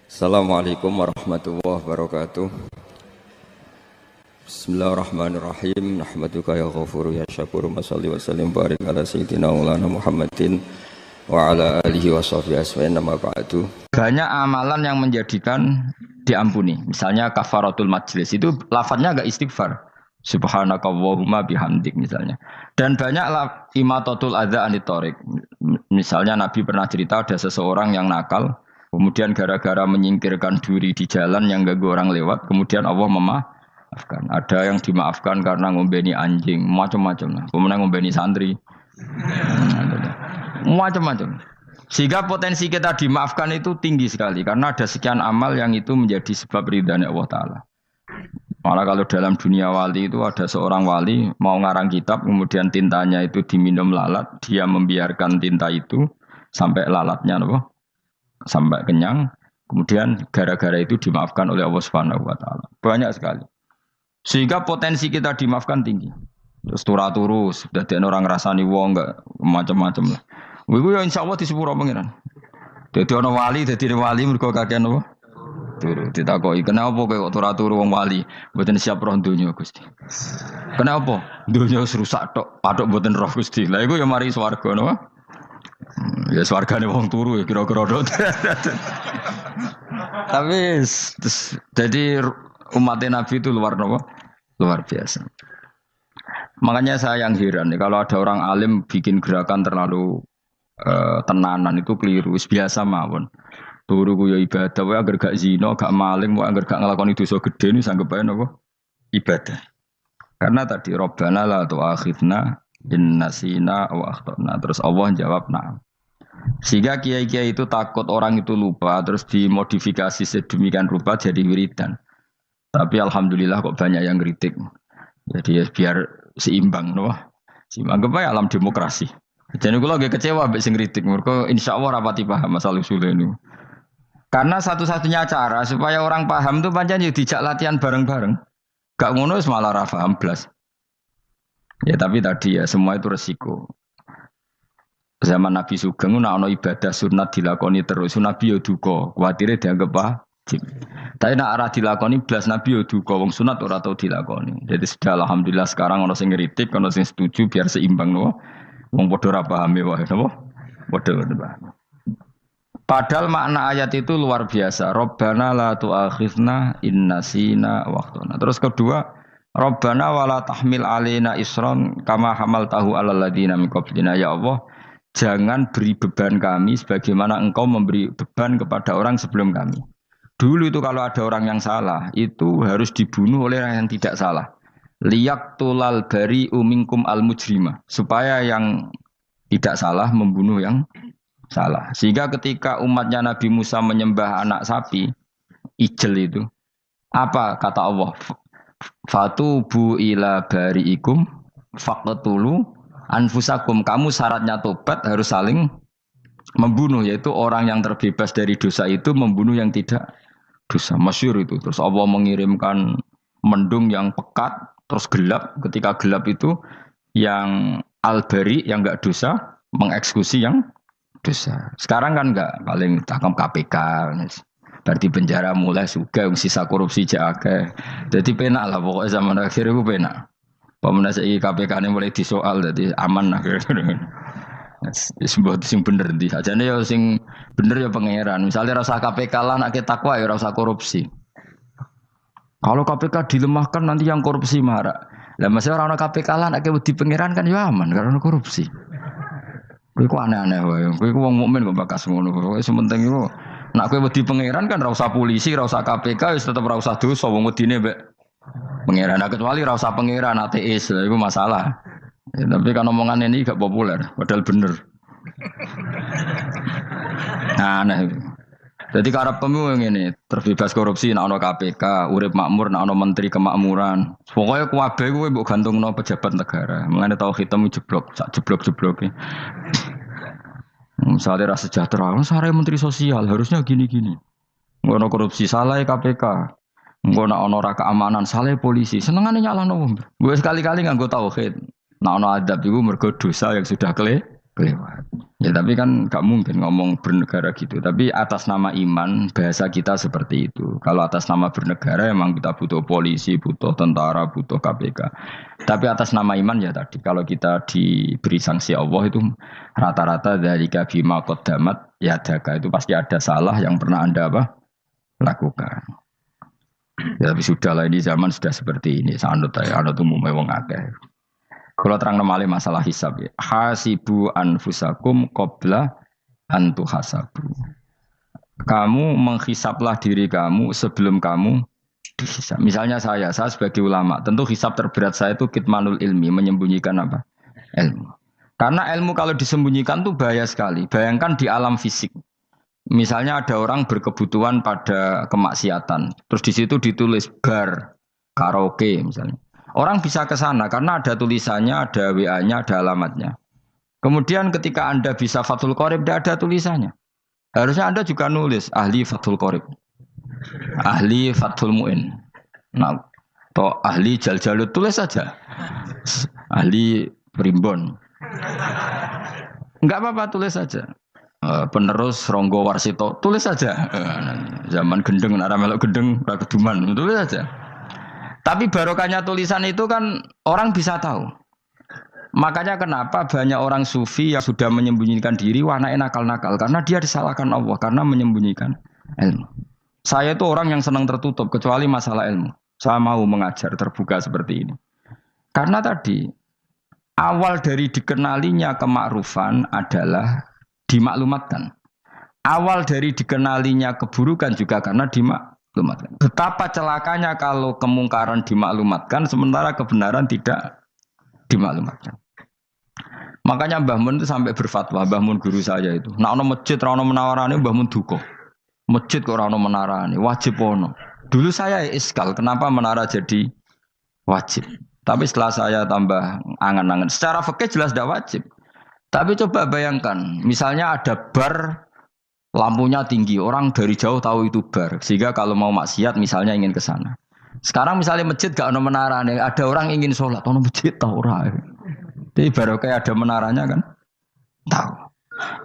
Assalamualaikum warahmatullahi wabarakatuh. Bismillahirrahmanirrahim. Nahmaduka ya ghafuru ya syakuru. Mashalli wa sallim barik ala sayyidina maulana Muhammadin wa ala alihi wa sahbihi asma'in nama ba'du. Banyak amalan yang menjadikan diampuni. Misalnya kafaratul majlis itu lafadznya agak istighfar. Subhanakallahumma bihamdik misalnya. Dan banyak imatatul adza anit thoriq. Misalnya Nabi pernah cerita ada seseorang yang nakal, kemudian gara-gara menyingkirkan duri di jalan yang ganggu orang lewat, kemudian Allah memaafkan. Ada yang dimaafkan karena ngombeni anjing, macam-macam. Kemudian ngombeni santri, macam-macam. Sehingga potensi kita dimaafkan itu tinggi sekali, karena ada sekian amal yang itu menjadi sebab ridhanya Allah Ta'ala. Malah kalau dalam dunia wali itu ada seorang wali mau ngarang kitab, kemudian tintanya itu diminum lalat, dia membiarkan tinta itu sampai lalatnya sampai kenyang, kemudian gara-gara itu dimaafkan oleh Allah Subhanahu wa taala. Banyak sekali. Sehingga potensi kita dimaafkan tinggi. Terus turus, dadi orang rasani wong enggak macam-macam lah. Iku ya insyaallah disepuro pangeran. Dadi ana wali, dadi wali mergo kakean apa? Turu ditakoki, "Kenapa kowe kok turu wong wali? Mboten siap roh donya, Gusti." "Kenapa?" "Donya wis rusak tok, patok mboten roh, Gusti." Lah iku ya mari swarga napa? Ya swargane wong turu ya kira-kira dot. Tapi jadi umat Nabi itu luar biasa. Makanya saya yang heran kalau ada orang alim bikin gerakan terlalu tenanan itu keliru, biasa mawon. Turu ku ya ibadah, wae agar gak zina, gak maling, wae agar gak nglakoni dosa gedhe niku sanggep ae napa? Ibadah. Karena tadi Rabbana la tu'akhidna in nasina wa akhtana. Terus Allah jawab na'am. Sehingga kiai-kiai itu takut orang itu lupa, terus dimodifikasi sedemikian rupa jadi wiridan. Tapi alhamdulillah kok banyak yang kritik. Jadi ya biar seimbang, no? Seimbang apa alam demokrasi. Jadi kalau lagi kecewa mbek sing kritik, mergo insyaallah rapati paham masalah usul ini. Karena satu-satunya cara supaya orang paham itu pancen yo dijak latihan bareng-bareng. Gak ngono wis malah ra paham blas. Ya tapi tadi ya semua itu resiko. Zaman Nabi Sugeng ana ibadah sunat dilakoni terus, Nabi yo duka, kuwatire dianggap wajib. Tapi nek ora dilakoni blas Nabi yo duka, wong sunat ora tau dilakoni. Jadi sudah alhamdulillah sekarang ana sing ngritik, ana sing setuju biar seimbang no. Wong padha ora pahame wae napa? Padha paham. Padahal makna ayat itu luar biasa. Rabbana la tu'akhidna in nasina wa akhtana. Terus kedua, Rabbana wala tahmil alaina isron kama hamaltahu alal ladina min qablina. Ya Allah, jangan beri beban kami sebagaimana Engkau memberi beban kepada orang sebelum kami. Dulu itu kalau ada orang yang salah, itu harus dibunuh oleh orang yang tidak salah. Liyaqtulal bari'u minkum al mujrima. Supaya yang tidak salah membunuh yang salah. Sehingga ketika umatnya Nabi Musa menyembah anak sapi, ijel itu, apa kata Allah? Fatubu ila bari'ikum faqtulu anfusakum. Kamu syaratnya tobat harus saling membunuh, yaitu orang yang terbebas dari dosa itu membunuh yang tidak dosa. Masyhur itu. Terus Allah mengirimkan mendung yang pekat, terus gelap. Ketika gelap itu yang al-bari yang enggak dosa mengeksekusi yang dosa. Sekarang kan enggak, paling tangkap KPK. Berarti penjara mulai juga sisa korupsi jake. Jadi penak lah pokoknya zaman akhir itu penak. Pemenang saiki KPK ini mulai disoal jadi aman lah. Sebuah sing bener di sajane ya sing bener ya pangeran. Misalnya rasa KPK lah nak takwa ya rasa korupsi. Kalau KPK dilemahkan nanti yang korupsi marah. Lah masih orang KPK lah nak di pangeran kan ya aman karena korupsi. Kowe aneh-aneh wae. Kowe wong mukmin kok bakas ngono. Kowe sementing iku nak kowe wedi pangeran kan ora usah polisi, ora usah KPK, wis tetep ora usah dosa wong wedine mbek pangeran. Nah, kecuali ora usah pangeran ateis, iku masalah. Ya, tapi kan omongan ini gak populer, padahal bener. Nah, aneh. Jadi karepmu ngene, terbebas korupsi nek ana KPK, urip makmur nek ana menteri kemakmuran. Pokoke kabeh kuwi mbok gantungno pejabat negara. Mulane tau hitam jeblok, sak jeblok-jebloke. Misalnya rasa sejahtera, sare menteri sosial harusnya gini-gini. Ngono korupsi salah KPK. Ngono ana ora keamanan salah polisi. Senengane nyalahno wong. Gue sekali-kali nganggo tauhid. Nek ana adab iku mergo dosa yang sudah kelewat. Ya tapi kan nggak mungkin ngomong bernegara gitu. Tapi atas nama iman bahasa kita seperti itu. Kalau atas nama bernegara emang kita butuh polisi, butuh tentara, butuh KPK. Tapi atas nama iman ya tadi. Kalau kita diberi sanksi Allah itu rata-rata dari bima qaddamat ya daga itu pasti ada salah yang pernah Anda apa lakukan. Ya, tapi sudahlah ini zaman sudah seperti ini. Sanut ya, anut umumnya wong akeh. Kalau terang nomale masalah hisab ya. Hasibu anfusakum qabla antu hasabu. Kamu menghisaplah diri kamu sebelum kamu dihisab. Misalnya saya sebagai ulama, tentu hisab terberat saya itu kitmanul ilmi, menyembunyikan apa? Ilmu. Karena ilmu kalau disembunyikan tuh bahaya sekali. Bayangkan di alam fisik. Misalnya ada orang berkebutuhan pada kemaksiatan, terus di situ ditulis bar, karaoke misalnya. Orang bisa ke sana karena ada tulisannya, ada WA-nya, ada alamatnya. Kemudian ketika Anda bisa Fathul Qorib, tidak ada tulisannya. Harusnya Anda juga nulis ahli Fathul Qorib, ahli Fathul Mu'in, nah, atau ahli Jaljalut, tulis saja. Ahli Primbon. Enggak apa-apa, tulis saja. Penerus Ronggo Warsito, tulis saja. Zaman gendeng, nara melok gendeng, keduman, tulis saja. Tapi barokahnya tulisan itu kan orang bisa tahu. Makanya kenapa banyak orang sufi yang sudah menyembunyikan diri warna nakal-nakal. Karena dia disalahkan Allah. Karena menyembunyikan ilmu. Saya itu orang yang senang tertutup. Kecuali masalah ilmu. Saya mau mengajar terbuka seperti ini. Karena tadi awal dari dikenalinya kemakrufan adalah dimaklumatkan. Awal dari dikenalinya keburukan juga karena dimaklumatkan. Betapa celakanya kalau kemungkaran dimaklumatkan sementara kebenaran tidak dimaklumatkan. Makanya Mbah Mun itu sampai berfatwa, Mbah Mun guru saya itu. Nah ono masjid ra ono menawarane Mbah Mun duka. Masjid kok ora ono menarane, wajib ono. Dulu saya iskal, kenapa menara jadi wajib? Tapi setelah saya tambah angan-angan, secara fikih jelas tidak wajib. Tapi coba bayangkan, misalnya ada bar lampunya tinggi, orang dari jauh tahu itu bar. Sehingga kalau mau maksiat misalnya ingin ke sana. Sekarang misalnya masjid gak ada menara nih, ada orang ingin sholat, ono masjid tahu orang. Jadi baru kayak ada menaranya kan? Tahu.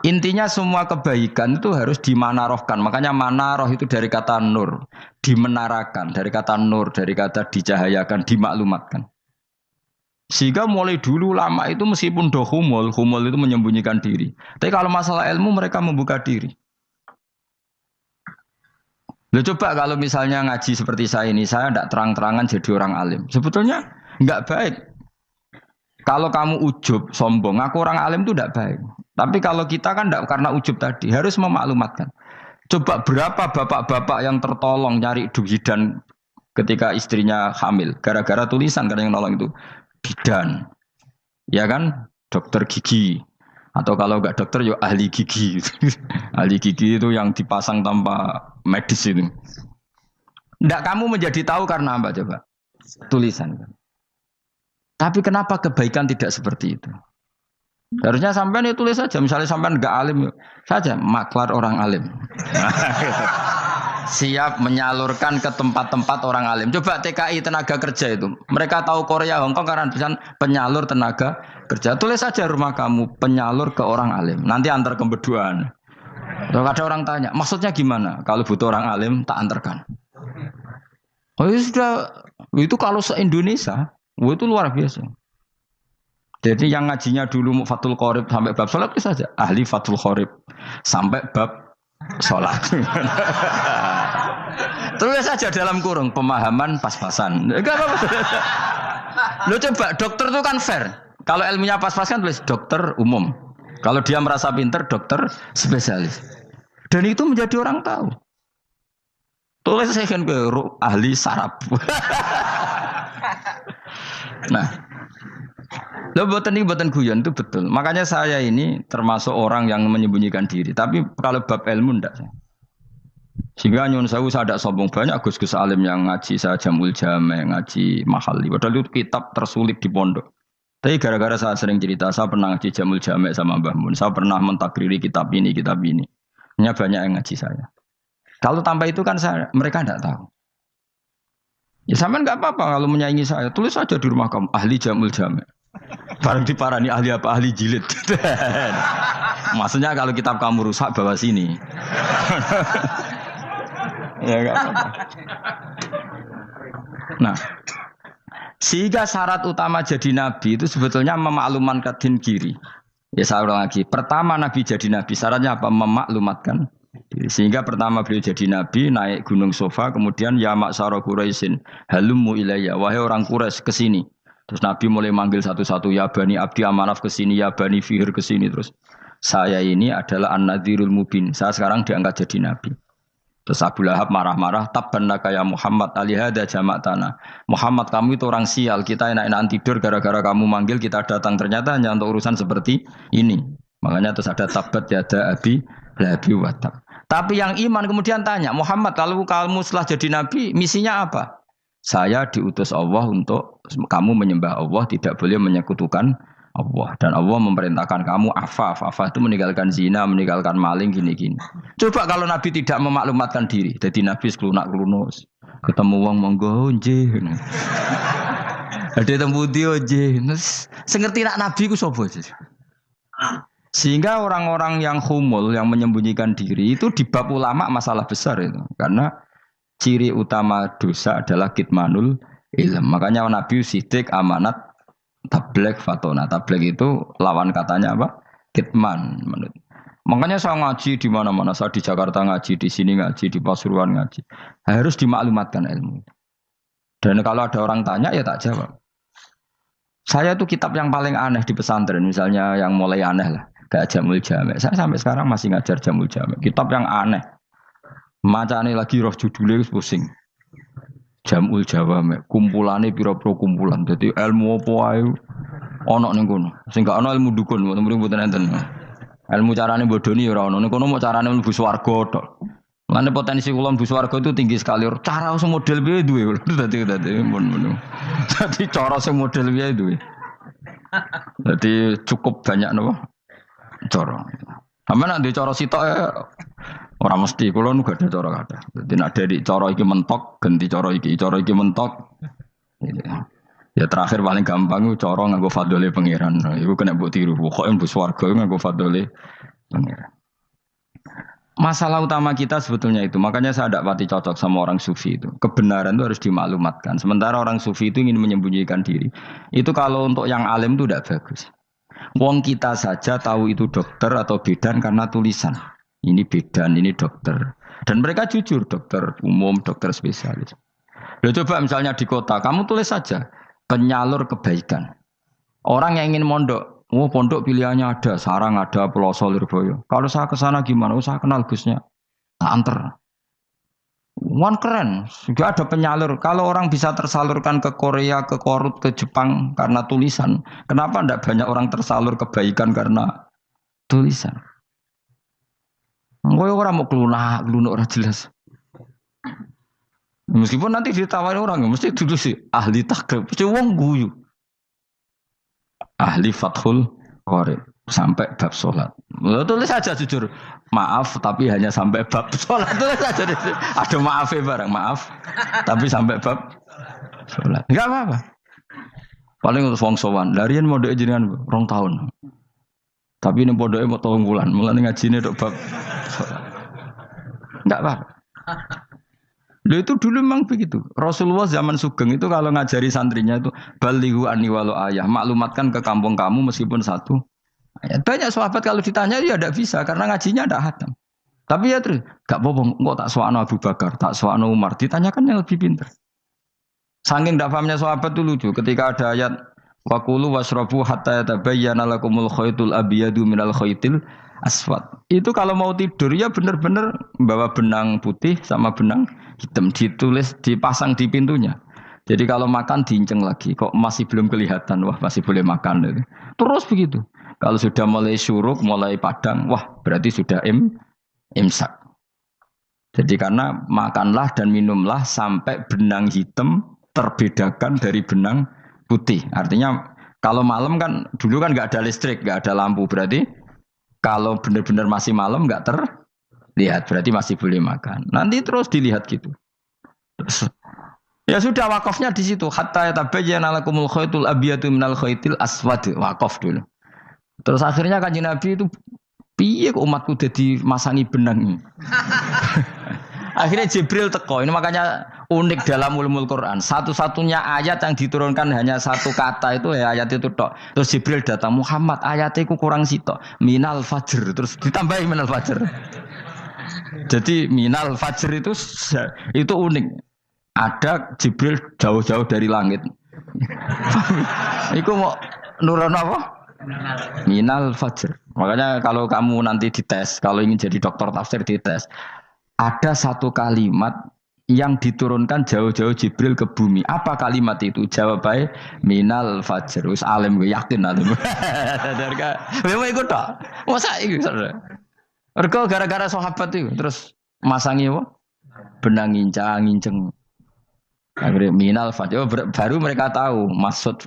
Intinya semua kebaikan itu harus dimanarohkan. Makanya manaroh itu dari kata nur, dimenarakan, dari kata nur, dari kata dicahayakan, dimaklumatkan. Sehingga mulai dulu lama itu meskipun humul itu menyembunyikan diri. Tapi kalau masalah ilmu mereka membuka diri. Loh coba kalau misalnya ngaji seperti saya ini, saya tidak terang-terangan jadi orang alim. Sebetulnya enggak baik. Kalau kamu ujub, sombong, aku orang alim itu tidak baik. Tapi kalau kita kan tidak karena ujub tadi, harus memaklumatkan. Coba berapa bapak-bapak yang tertolong nyari bidan ketika istrinya hamil. Gara-gara tulisan karena yang nolong itu. Bidan. Ya kan? Dokter gigi. Atau kalau enggak dokter, ya ahli gigi. Ahli gigi itu yang dipasang tanpa medis itu. Enggak kamu menjadi tahu karena apa coba? Tulisan. Tapi kenapa kebaikan tidak seperti itu? Harusnya sampean ya tulis saja. Misalnya sampean enggak alim saja, maklar orang alim. Siap menyalurkan ke tempat-tempat orang alim. Coba TKI tenaga kerja itu. Mereka tahu Korea, Hongkong karena tulisan penyalur tenaga kerja. Tulis saja rumah kamu penyalur ke orang alim. Nanti antar kembeduan. Kalau ada orang tanya, maksudnya gimana? Kalau butuh orang alim, tak antarkan. Oh ya sudah, itu kalau se-Indonesia, itu luar biasa. Jadi yang ngajinya dulu Fathul Qorib sampai bab sholat itu saja. Ahli Fathul Qorib sampai bab sholat. Tulis saja dalam kurung pemahaman pas-pasan. Enggak apa-apa. Lo coba dokter itu kan fair. Kalau ilmunya pas-pasan tulis dokter umum. Kalau dia merasa pinter dokter spesialis. Dan itu menjadi orang tahu. Tulis saya kan ke ahli saraf. Nah, lo buatan guyon itu betul. Makanya saya ini termasuk orang yang menyembunyikan diri. Tapi kalau bab ilmu enggak. Sehingga nyun saya tidak sombong banyak gus-gus alim yang ngaji saya jamul jame, ngaji mahali. Padahal itu kitab tersulit di pondok. Tapi gara-gara saya sering cerita, saya pernah ngaji jamul jame sama Mbah Mun. Saya pernah mentakriri kitab ini. Hanya banyak yang ngaji saya. Kalau tanpa itu kan mereka tidak tahu. Ya sama nggak apa-apa kalau menyaingi saya. Tulis saja di rumah kamu ahli jamul jame. Bareng diparani ahli apa ahli jilid. Maksudnya kalau kitab kamu rusak bawa sini. Ya enggak apa-apa. Nah, sehingga syarat utama jadi nabi itu sebetulnya memaklumatkan kiri. Ya saya ulang lagi. Pertama nabi jadi nabi syaratnya apa? Memaklumatkan diri. Sehingga pertama beliau jadi nabi naik gunung Sofa, kemudian ya maksara Quraisyin halummu ilayya, wahai orang Quraisy ke sini. Terus nabi mulai manggil satu-satu, ya bani Abdi Amanaf ke sini, ya bani Fihr ke sini. Terus saya ini adalah an-nadhirul mubin. Saya sekarang diangkat jadi nabi. Terus Abu Lahab marah-marah, tabbannaka ya Muhammad alihada jama'tana. Muhammad kamu itu orang sial, kita enak-enakan tidur gara-gara kamu manggil kita datang, ternyata hanya untuk urusan seperti ini. Makanya terus ada tabbat yada abi labi watab. Tapi yang iman kemudian tanya, Muhammad kalau kamu setelah jadi nabi, misinya apa? Saya diutus Allah untuk kamu menyembah Allah, tidak boleh menyekutukan Allah. Dan Allah memerintahkan kamu afaf. Afaf itu meninggalkan zina, meninggalkan maling, gini-gini. Coba kalau Nabi tidak memaklumatkan diri. Jadi Nabi seklunak-klunus. Ketemu wong monggo nggih. Ada temu dia nggih. Sengerti nak Nabi ku sapa sih? Sehingga orang-orang yang humul, yang menyembunyikan diri itu di bab ulama masalah besar itu. Karena ciri utama dosa adalah kitmanul ilm. Makanya Nabi sidik amanat tabligh fatona. Tabligh itu lawan katanya apa? Kitman. Makanya saya ngaji di mana-mana. Saya di Jakarta ngaji, di sini ngaji, di Pasuruan ngaji. Harus dimaklumatkan ilmu. Dan kalau ada orang tanya ya tak jawab. Saya itu kitab yang paling aneh di pesantren. Misalnya yang mulai aneh lah. Kayak Jamul Jamek. Saya sampai sekarang masih ngajar Jamul Jamek. Kitab yang aneh. Macane lagi roh judulnya pusing. Jamul Jawamek, kumpulane pira-pira kumpulan. Dadi ilmu apa ae ana ning kono. Sing gak ana ilmu dukun, mboten enten. Ilmu carane bodoni ya ora ana. Ning kono mok carane mlebu swarga tok. Mane potensi kula mlebu swarga itu tinggi sekali. Cara sing model piye duwe. Dadi mun. Dadi cara sing model piye duwe. Dadi cukup banyak napa? Cara. Sampe nek cara sitok ora mesti, kula nu gak ada cara kathah. Dadi nek dari cara iki mentok, ganti cara iki mentok. Ya terakhir paling gampang itu cara nganggo fadhole pangeran. Iku kena mbok tiru. Pokoke mbok swarga nganggo fadhole pangeran. Masalah utama kita sebetulnya itu. Makanya saya tidak pati cocok sama orang sufi itu. Kebenaran itu harus dimaklumatkan. Sementara orang sufi itu ingin menyembunyikan diri. Itu kalau untuk yang alim itu tidak bagus. Wong kita saja tahu itu dokter atau bidan karena tulisan. Ini bidan, ini dokter. Dan mereka jujur, dokter umum, dokter spesialis. Loh, coba misalnya di kota, kamu tulis saja penyalur kebaikan. Orang yang ingin mondok, pondok pilihannya ada, Sarang ada, Peloso, Lirboyo. Kalau saya ke sana gimana? Saya kenal Gusnya. Tak anter. Wan keren, juga ada penyalur. Kalau orang bisa tersalurkan ke Korea, ke Korut, ke Jepang karena tulisan, kenapa tidak banyak orang tersalur kebaikan karena tulisan? Gue orang mau kelunak orang jelas. Meskipun nanti ditawari orang, mesti dulu sih ahli takrib, mesti wong guyu, ahli fathul qorib sampai bab sholat. Tulis saja jujur, maaf tapi hanya sampai bab sholat. Tulis saja, ada maafnya bareng, maaf tapi sampai bab sholat. Enggak apa-apa. Paling untuk wong sowan, larian mau doa jenengan 2 tahun. Tapi ini bodohnya mau 3 bulan, mulai ngaji ini dok bab sholat. Enggak apa-apa. Loh itu dulu memang begitu. Rasulullah zaman Sugeng itu kalau ngajari santrinya itu balighu anni walau ayah, maklumatkan ke kampung kamu meskipun 1 ayat. Banyak sahabat kalau ditanya ya tidak bisa karena ngajinya tidak hatam. Tapi ya terus gak apa-apa, kok tak soano Abu Bakar, tak soano Umar, ditanyakan yang lebih pintar. Saking tidak pahamnya sahabat itu lucu ketika ada ayat waqulu wasrabu hatta yatabayyana lakumul khaytul abyadu minal khaytil aswad. Itu kalau mau tidur ya benar-benar bawa benang putih sama benang hitam, ditulis dipasang di pintunya. Jadi kalau makan diinceng lagi, kok masih belum kelihatan, wah masih boleh makan. Terus begitu. Kalau sudah mulai syuruk, mulai padang, wah berarti sudah imsak. Jadi karena makanlah dan minumlah sampai benang hitam terbedakan dari benang putih. Artinya kalau malam kan dulu kan nggak ada listrik, nggak ada lampu, berarti kalau benar-benar masih malam nggak terlihat, berarti masih boleh makan. Nanti terus dilihat gitu. Terus Ya sudah wakafnya di situ. Hatta yatabayyana lakumul khaytul abyadu minal khaytil aswad. Wakaf dulu. Terus akhirnya Kanjeng Nabi itu piye kok umatku jadi masangi benang. Akhirnya Jibril teko. Ini makanya unik dalam ulumul Quran. Satu-satunya ayat yang diturunkan hanya satu kata itu ya ayat itu tok. Terus Jibril datang, Muhammad ayatnya ku kurang sitok. Minal fajr. Terus ditambahi minal fajr. Jadi minal fajr itu unik. Ada Jibril jauh-jauh dari langit. Iku mau nurun apa? Minal fajr. Makanya kalau kamu nanti dites, kalau ingin jadi dokter tafsir dites, ada satu kalimat yang diturunkan jauh-jauh Jibril ke bumi. Apa kalimat itu? Jawab baik, minal fajr. Wis alim gue yakin alim. Memang ikut tak? Masa itu? Mereka gara-gara sahabat itu terus masangi apa? Benang ngincang. Akhirnya minal fajr. Baru mereka tahu maksud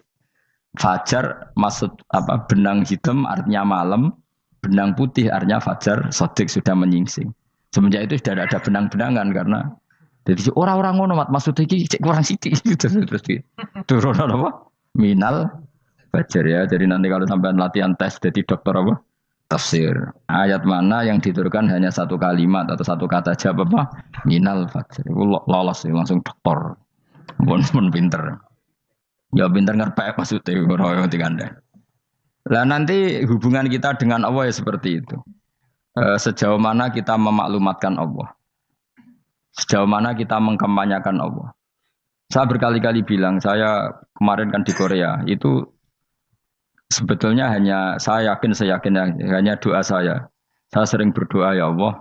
fajar, maksud apa? Benang hitam artinya malam, benang putih artinya fajar. Sodik sudah menyingsing. Semenjak itu sudah ada benang-benangan karena jadi orang-orang ngono mat maksudnya iki kurang sithik gitu terus turun apa? Minal fajar ya. Jadi nanti kalau sampai latihan tes jadi dokter apa? Tafsir. Ayat mana yang diturunkan hanya satu kalimat atau satu kata jawab apa? Minal fajar. Lolos langsung dokter. Pun pinter. Ya pinter ngerti maksudnya ora dikandani. Lah nanti hubungan kita dengan Allah ya seperti itu. Sejauh mana kita memaklumatkan Allah, sejauh mana kita mengkampanyakan Allah. Saya berkali-kali bilang, saya kemarin kan di Korea, itu sebetulnya saya yakin hanya doa saya. Saya sering berdoa, ya Allah,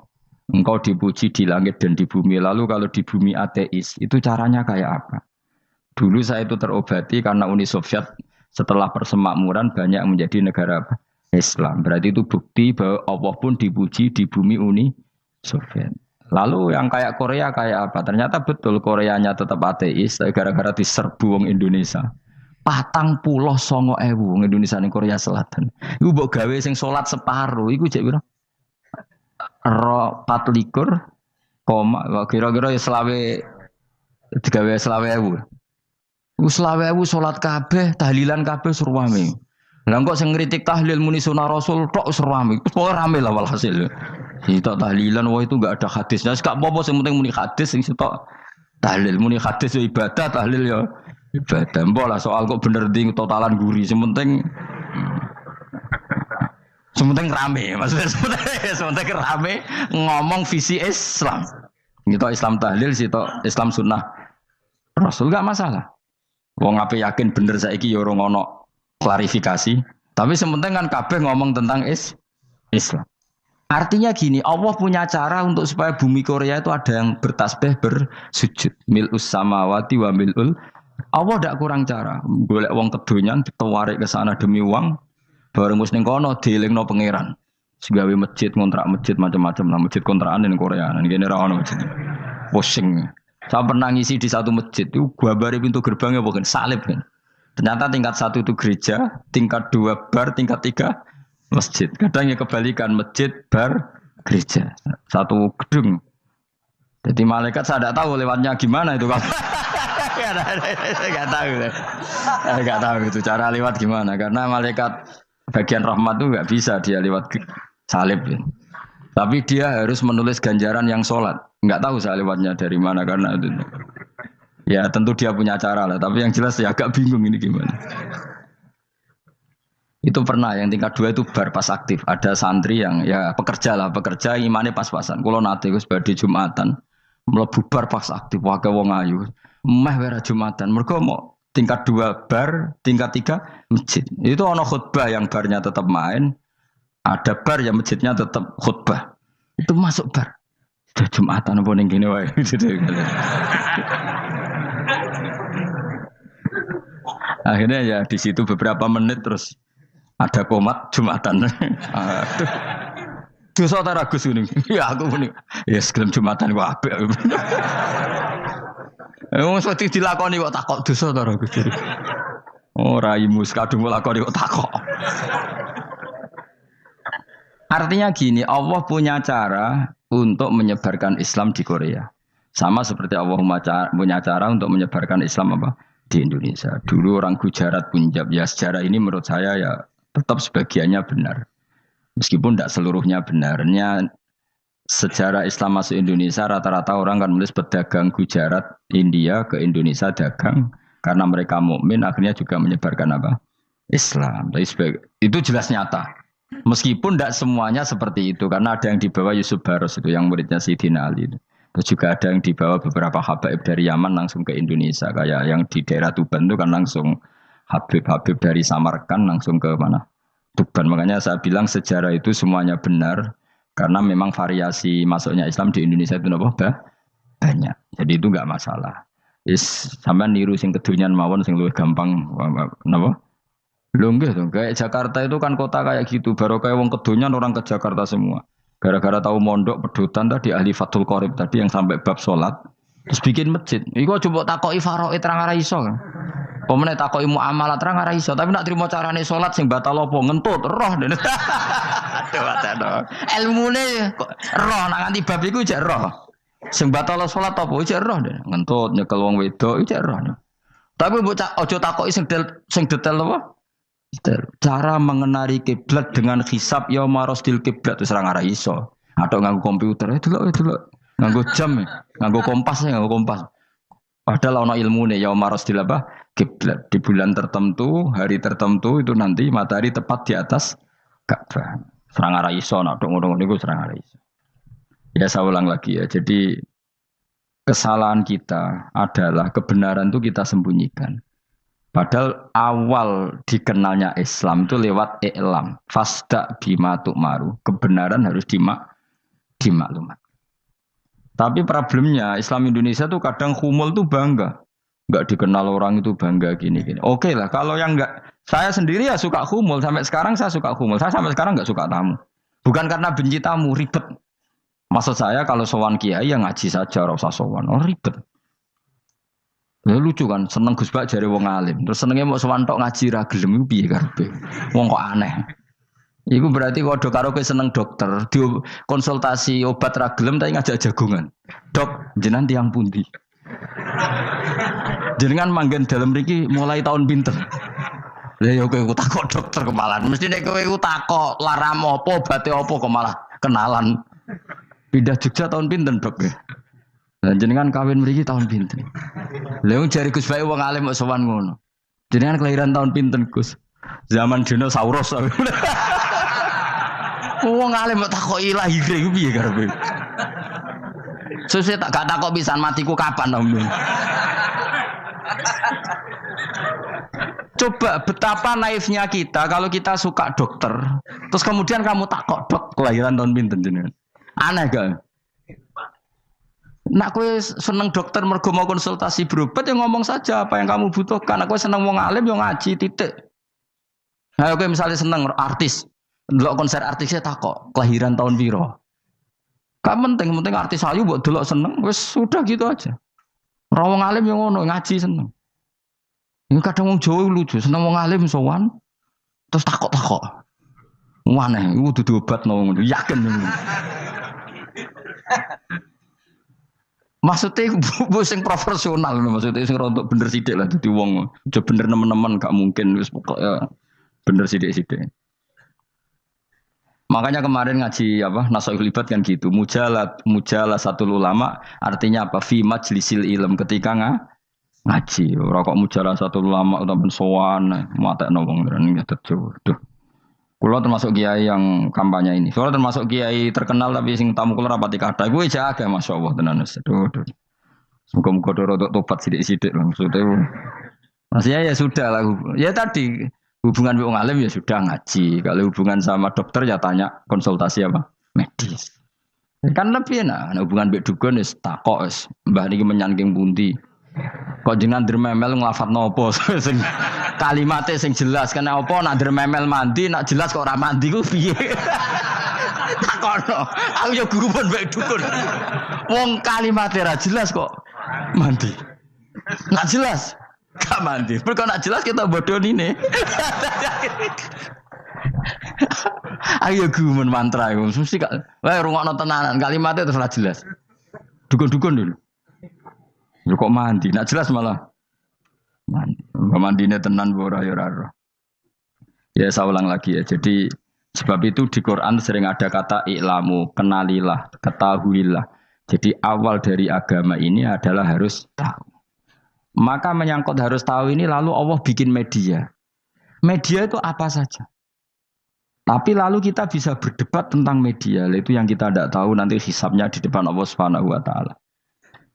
Engkau dipuji di langit dan di bumi. Lalu kalau di bumi ateis, itu caranya kayak apa? Dulu saya itu terobati karena Uni Soviet setelah persemakmuran banyak menjadi negara apa? Islam. Berarti itu bukti bahwa Allah pun dipuji di bumi Uni Soviet. Lalu yang kayak Korea kayak apa? Ternyata betul Koreanya tetap ateis gara-gara diserbu wong Indonesia. 49.000 wong Indonesia ning Korea Selatan. Iku mbok gawe sing salat separo iku jek pira? 24 koma kira-kira ya selawe digawe 20.000. Iku 20.000 salat kabeh, tahlilan kabeh surwame. Lah kok sing ngritik tahlil muni sunah Rasul tok serame. Pokoke rame lah walhasil. Itu tahlilan wah itu enggak ada hadisnya. Enggak apa-apa sing penting muni hadis sing sitok tahlil muni hadis ya ibadah, tahlil ya ibadah. Mbok lah soal kok bener ding totalan guri sing penting rame. Maksudnya sementing rame ngomong visi Islam. Gitu Islam tahlil sitok Islam sunnah Rasul enggak masalah. Wong ape yakin bener saiki ya ora ono klarifikasi, tapi sementing kan kabeh ngomong tentang Islam. Artinya gini, Allah punya cara untuk supaya bumi Korea itu ada yang bertasbih bersujud. Mil'us samawati wa mil'ul. Allah tidak kurang cara. Golek wong kedonyan ditawarik ke sana demi uang, bareng wis ning kono dielingno pangeran. Segawe masjid, kontrak masjid macam-macam lah, masjid kontrakan ning Korea. Nang kene ra ono masjid. Pusing. Saya pernah ngisi di satu masjid itu gambare pintu gerbangnya bukan salib kan. Ternyata tingkat 1 itu gereja, tingkat 2 bar, tingkat 3 masjid. Kadang ya kebalikan masjid, bar, gereja. Satu gedung. Jadi malaikat saya tidak tahu lewatnya gimana itu. Nggak tahu itu cara lewat gimana. Karena malaikat bagian rahmat itu nggak bisa dia lewat salib. Ya. Tapi dia harus menulis ganjaran yang sholat. Nggak tahu saya lewatnya dari mana karena itu. Ya tentu dia punya cara lah, tapi yang jelas ya agak bingung ini gimana. Itu pernah yang tingkat 2 itu bar pas aktif. Ada santri yang ya pekerja imannya pas-pasan. Kalau nanti gue sebagai Jumatan, mlebu bar pas aktif, wae wong ayu. Meh wera Jumatan, mereka mau tingkat 2 bar, tingkat 3 masjid. Itu ono khutbah yang barnya tetap main, ada bar yang masjidnya tetap khutbah. Itu masuk bar. Sudah Jumatan apa ning gini wae. Akhirnya ya di situ beberapa menit terus ada komat Jumatan. Aduh. Dosa ta Gus ini. Ya aku muni. Ya segelem Jumatan kok apik. Wong mesti dilakoni kok takok dosa ta Gus. Oh raimu kadung lakoni kok takok. Artinya gini, Allah punya cara untuk menyebarkan Islam di Korea. Sama seperti Allah punya cara untuk menyebarkan Islam apa di Indonesia. Dulu orang Gujarat, Punjab, ya sejarah ini menurut saya ya tetap sebagiannya benar. Meskipun tidak seluruhnya benarnya sejarah Islam masuk Indonesia rata-rata orang kan menulis pedagang Gujarat, India ke Indonesia dagang karena mereka mukmin akhirnya juga menyebarkan apa? Islam. Itu jelas nyata. Meskipun tidak semuanya seperti itu karena ada yang dibawa Yusuf Baros itu yang muridnya Sayyidina Ali itu. Terus juga ada yang dibawa beberapa habaib dari Yaman langsung ke Indonesia. Kayak yang di daerah Tuban itu kan langsung habib-habib dari Samarkand langsung ke mana? Tuban. Makanya saya bilang sejarah itu semuanya benar. Karena memang variasi masuknya Islam di Indonesia itu banyak. Jadi itu enggak masalah. Sampai niru sing kedunyan mawon sing luwih gampang napa? Lho nggih to, kayak Jakarta itu kan kota kayak gitu. Baru kayak wong kedunyan orang ke Jakarta semua. Gara-gara tahu mondok pedutan tadi ahli Fathul Qorib tadi yang sampai bab salat terus bikin masjid. Iku coba takoki faraid terang ora iso. Pemene takoki muamalah terang ora iso, tapi nak trimo carane salat sing batal apa ngentut roh dene. Aduh. Ilmune roh nak nganti bab iku jek roh. Sing batal salat apa jek roh dene. Ngentut nyekel wong wedok jek roh. Tapi mbok aja takoki sing detail apa? Cara mengenali kiblat dengan hisab ya marosdil kiblat wis ora ngara iso. Atau nganggo komputer delok. Nganggo jam, nganggo kompas. Padahal ana ilmune ya marosdil apa? Kiblat. Di bulan tertentu, hari tertentu itu nanti matahari tepat di atas Ka'bah. Ora ngara iso nek ngono niku ora ngara iso. Ya saya ulang lagi ya. Jadi kesalahan kita adalah kebenaran itu kita sembunyikan. Padahal awal dikenalnya Islam itu lewat i'lam. Fasda bima tu'maru. Kebenaran harus dimaklumat. Tapi problemnya Islam Indonesia tuh kadang humul tuh bangga. Enggak dikenal orang itu bangga gini. Oke lah, kalau yang enggak, saya sendiri ya suka humul. Sampai sekarang saya suka humul. Saya sampai sekarang enggak suka tamu. Bukan karena benci tamu, ribet. Maksud saya kalau sowan kiai ya ngaji saja, ora usah sowan. Oh ribet. Ya lucu kan, seneng Gus Bak jare wong alim. Terus senenge mau sowan tok ngaji ra gelem iku piye karepe. Wong kok aneh. Iku berarti kok karo kowe seneng dokter, di konsultasi obat ra gelem tapi ngajak jagongan. Dok, jenengan tiyang pundi? Jenengan manggen dalem mriki mulai tahun pinten? Lah ya kowe takok dokter kemalan. Mesti nek kowe takok laram apa, obate apa kok malah kenalan. Pindah Jogja tahun pinten, Dok? Lah jenengan kawin mriki tahun pinten? Lha wong jare Gus Bae wong alim kok sowan ngono. Jenengan kelahiran tahun pinten, Gus? Zaman dinosaurus. Wong alim kok takoki lahir iku piye karepe? Sesuk tak gak takok pisan matiku kapan, Om. Coba betapa naifnya kita kalau kita suka dokter, terus kemudian kamu takok, Dok, kelahiran tahun pinten jenengan? Aneh gak? Nak kowe seneng dokter mergo mau konsultasi berobat ya ngomong saja apa yang kamu butuhkan. Nak kowe seneng wong alim yo ngaji titik. Nah, kowe misalnya seneng artis, ndelok konser artisnya takok kelahiran tahun piro. Gak penting artis ayu mbok delok seneng wis sudah gitu aja. Ora wong alim yo ngono ngaji seneng. Ini kadang wong Jawa lucu, seneng wong alim sowan terus takok-takok. Aneh, iku dudu obat ngono, yakin. Maksudnya bu sing profesional maksudnya sing rontok bener sithik lah dadi wong aja bener nemen-nemen gak mungkin wis pokoke bener sithik-sithik. Makanya kemarin ngaji apa Nasoihul Ibad kan gitu. Mujalah satu ulama artinya apa? Fi majlisil ilm ketika ngaji. Ora kok mujalah satu ulama utawa sowan matekno wong ngene tejo. Duh. Kulo termasuk kiai yang kampanye ini. Soalnya termasuk kiai terkenal tapi sing tamu kulo rapati kathah. Kuwi jaga masyaallah tenan wis. Duh. Muga-muga rodok tobat sithik-sithik maksudnya. Maksudnya ya sudah lah. Ya tadi hubungan wong alim ya sudah ngaji. Kalau hubungan sama dokter ya tanya konsultasi apa? Medis. Kan lebih enak. Hubungan mbek dukun wis takok wis. Mbah niki menyangking pundi. Kok jenengan dermemel nglafadzno apa sing kalimate sing jelas kena apa nak dermemel mandi nak jelas kok ora mandi ku piye takono aku ya guru pun mbek dukun wong kalimate ra jelas kok mandi nak jelas gak mandi perkara nak jelas kita bodoh ini ayo guru mantra iku mesti gak wae rungokno tenanan kalimate terus ra jelas dukun-dukun dulu Lu kok mandi? Nak jelas malah mandi. Mandinya tenan ora ya ora. Ya saya ulang lagi ya. Jadi sebab itu di Quran sering ada kata i'lamu, kenalilah, ketahuilah. Jadi awal dari agama ini adalah harus tahu. Maka menyangkut harus tahu ini lalu Allah bikin media. Media itu apa saja. Tapi lalu kita bisa berdebat tentang media. Itu yang kita tidak tahu nanti hisabnya di depan Allah Subhanahu wa taala.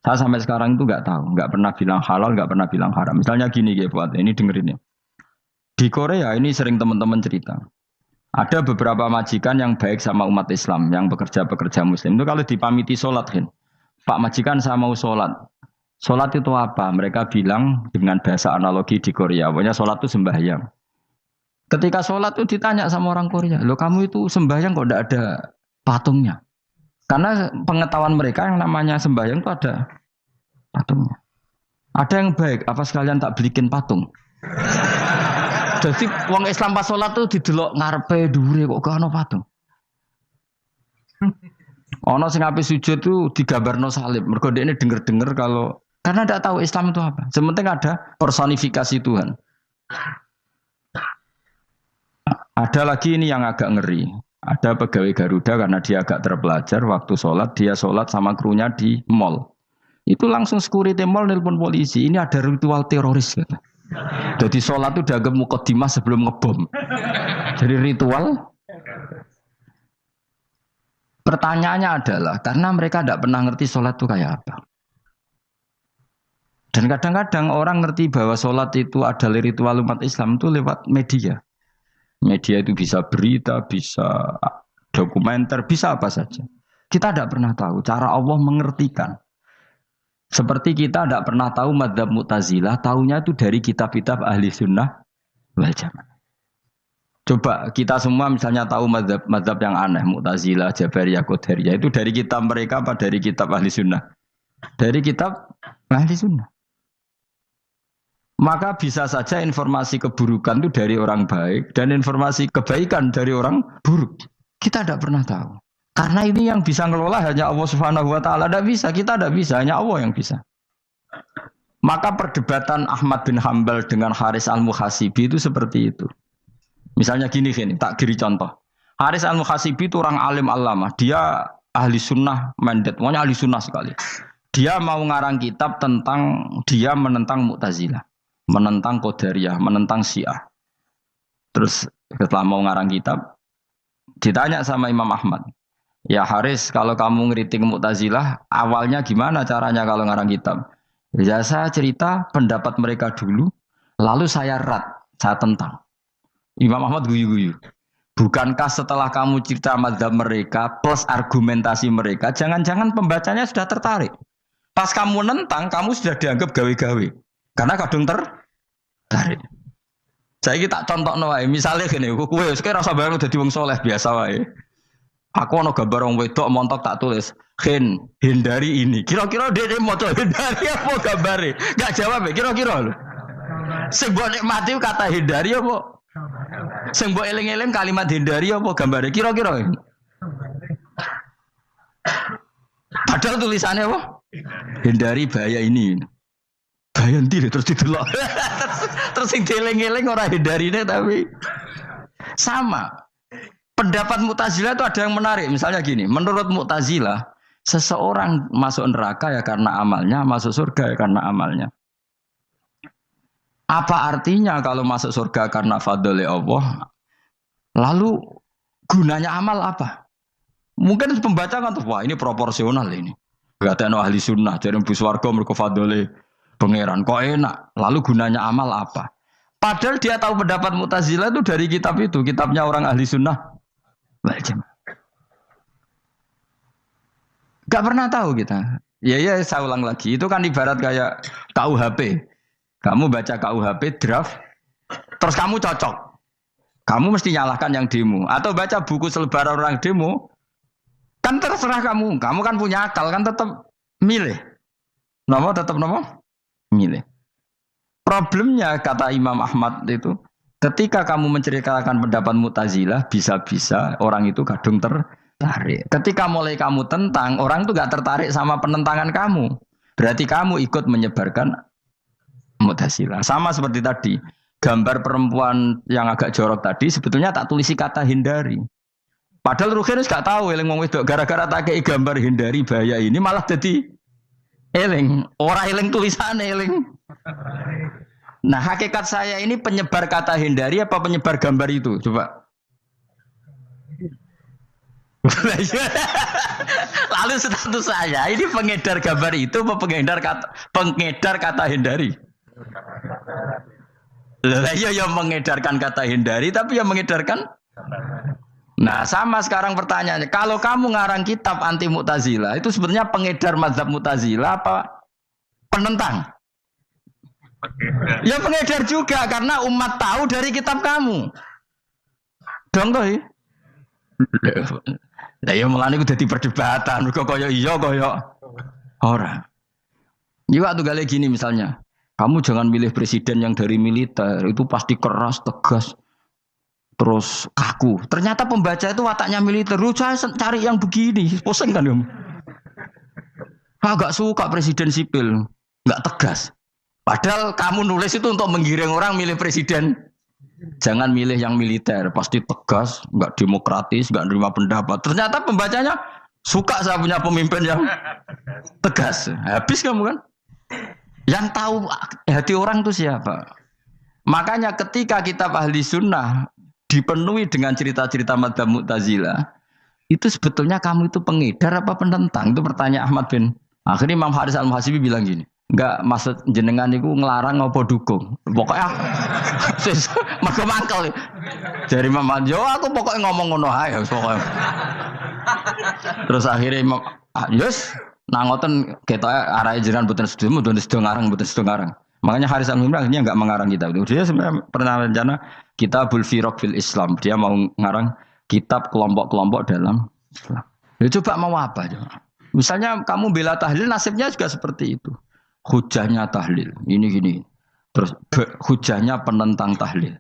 Saya sampai sekarang itu nggak tahu, nggak pernah bilang halal, nggak pernah bilang haram. Misalnya gini ya buat ini dengerin ya. Di Korea ini sering teman-teman cerita. Ada beberapa majikan yang baik sama umat Islam, yang bekerja-pekerja Muslim. Itu kalau dipamiti sholat, kan? Pak majikan saya mau sholat. Sholat itu apa? Mereka bilang dengan bahasa analogi di Korea. Pokoknya sholat itu sembahyang. Ketika sholat itu ditanya sama orang Korea. Loh kamu itu sembahyang kok tidak ada patungnya? Karena pengetahuan mereka yang namanya sembahyang itu ada patungnya. Ada yang baik, apa sekalian tak belikin patung? Jadi wong Islam pas sholat tuh didelok ngarepe dhuwure kok gak ono patung. Ono sing ape sujud tuh digambarno salib. Mergo dekne denger-denger kalau karena ndak tahu Islam itu apa. Sementing ada personifikasi Tuhan. Ada lagi ini yang agak ngeri. Ada pegawai Garuda karena dia agak terpelajar waktu sholat dia sholat sama krunya di mall. Itu langsung security mall nelpon polisi. Ini ada ritual teroris gitu. Jadi sholat itu dianggap mukadimah sebelum ngebom. Jadi ritual. Pertanyaannya adalah karena mereka tidak pernah ngerti sholat itu kayak apa. Dan kadang-kadang orang ngerti bahwa sholat itu adalah ritual umat Islam itu lewat media. Media itu bisa berita, bisa dokumenter, bisa apa saja. Kita tidak pernah tahu cara Allah mengertikan. Seperti kita tidak pernah tahu madzhab Mu'tazilah, tahunya itu dari kitab-kitab ahli sunnah wal jamaah. Coba kita semua misalnya tahu madzhab yang aneh, Mu'tazilah, Jabariyah, Qadariyah, itu dari kitab mereka apa dari kitab ahli sunnah? Dari kitab ahli sunnah. Maka bisa saja informasi keburukan itu dari orang baik dan informasi kebaikan dari orang buruk. Kita tidak pernah tahu. Karena ini yang bisa ngelola hanya Allah Subhanahu wa taala. Tidak bisa, kita tidak bisa, hanya Allah yang bisa. Maka perdebatan Ahmad bin Hambal dengan Haris al-Muhasibi itu seperti itu. Misalnya gini, tak kiri contoh. Haris al-Muhasibi itu orang alim allamah. Dia ahli sunnah mandat, pokoknya ahli sunnah sekali. Dia mau ngarang kitab tentang dia menentang Mu'tazilah, menentang Qadariyah, menentang Syiah. Terus setelah mau ngarang kitab, ditanya sama Imam Ahmad. Ya Haris, kalau kamu ngeritik Mu'tazilah, awalnya gimana caranya kalau ngarang kitab? Ya saya cerita pendapat mereka dulu, lalu saya saya tentang. Imam Ahmad guyu-guyu. Bukankah setelah kamu cerita mazhab mereka plus argumentasi mereka, jangan-jangan pembacanya sudah tertarik. Pas kamu nentang, kamu sudah dianggap gawe-gawe. Karena kadung tertarik. Saya tak contoh wae, misalnya gini, kowe sekarang rasa bareng dadi wong soleh biasa wae. Aku ono gambar wong wedok montok tak tulis, hindari ini. Kira-kira dia moto hindari apa gambare? Enggak jawab ya, kira-kira lho. Sing mbok nikmati kata hindari apa? Sing mbok eling-eling kalimat hindari apa gambare? Kira-kira. Padahal tulisannya apa? Hindari bahaya ini. Bahaya ndi terus didelok. Terus sing dieling-eling ora hindarine tapi sama. Pendapat Mu'tazilah itu ada yang menarik. Misalnya gini, menurut Mu'tazilah, seseorang masuk neraka ya karena amalnya, masuk surga ya karena amalnya. Apa artinya kalau masuk surga karena fadli Allah? Lalu gunanya amal apa? Mungkin pembaca kan tuh, wah ini proporsional ini. Gak ada ahli sunnah, jadi bus warga mereka fadli pangeran. Kok enak? Lalu gunanya amal apa? Padahal dia tahu pendapat Mu'tazilah itu dari kitab itu, kitabnya orang ahli sunnah. Gak pernah tahu kita. Ya saya ulang lagi. Itu kan ibarat kayak KUHP. Kamu baca KUHP draft, terus kamu cocok. Kamu mesti nyalahkan yang demo. Atau baca buku selebaran orang demo, kan terserah kamu. Kamu kan punya akal, kan tetap milih. Tetap milih. Problemnya kata Imam Ahmad itu, ketika kamu menceritakan pendapat Mu'tazilah, bisa-bisa orang itu kadung tertarik. Ketika mulai kamu tentang, orang itu gak tertarik sama penentangan kamu. Berarti kamu ikut menyebarkan Mu'tazilah. Sama seperti tadi, gambar perempuan yang agak jorok tadi sebetulnya tak tulisi kata hindari. Padahal Ruhin gak tahu eling wong wedok gara-gara tak kei gambar hindari bahaya ini malah jadi eling, ora eling tulisane eling. Nah, hakikat saya ini penyebar kata hindari apa penyebar gambar itu? Coba. Lalu status saya ini pengedar gambar itu apa pengedar kata hindari? Lah iya yang mengedarkan kata hindari tapi yang mengedarkan. Nah, sama sekarang pertanyaannya, kalau kamu ngarang kitab anti Mu'tazilah itu sebenarnya pengedar mazhab Mu'tazilah apa penentang? Ya pengedar juga karena umat tahu dari kitab kamu. Dong toh. Lah ya mulane ku dadi perdebatan, kok kaya iya kaya ora. Ya waktu gale gini misalnya, kamu jangan milih presiden yang dari militer, itu pasti keras, tegas, terus kaku. Ternyata pembaca itu wataknya militer. Lu cari yang begini, pusing kan kamu. Agak suka presiden sipil, enggak tegas. Padahal kamu nulis itu untuk menggiring orang milih presiden. Jangan milih yang militer, pasti tegas, enggak demokratis, enggak nerima pendapat. Ternyata pembacanya suka saya punya pemimpin yang tegas. Habis kamu kan? Yang tahu hati orang itu siapa? Makanya ketika kitab Ahli Sunnah dipenuhi dengan cerita-cerita madzhab Mu'tazilah, itu sebetulnya kamu itu pengedar apa penentang? Itu pertanyaan Ahmad bin. Akhirnya Imam Haris Al-Muhasibi bilang gini, enggak maksud jenengan itu ngelarang apa dukung. Pokoknya mergo mangkel. Dari Imam Haris, aku pokoknya ngomong ngono ae pokoknya. Terus akhirnya Imam Yus nangoten ketok arahe jenengan mboten sedo ngarang. Makanya Haris Al-Muhasibi akhirnya enggak mengarang kitab itu. Dia sebenarnya pernah rencana Kitabul Firaq fil Islam. Dia mau ngarang kitab kelompok-kelompok dalam Islam. Ya coba mau apa coba? Misalnya kamu bela tahlil, nasibnya juga seperti itu. Hujahnya tahlil, ini gini. Terus hujahnya penentang tahlil.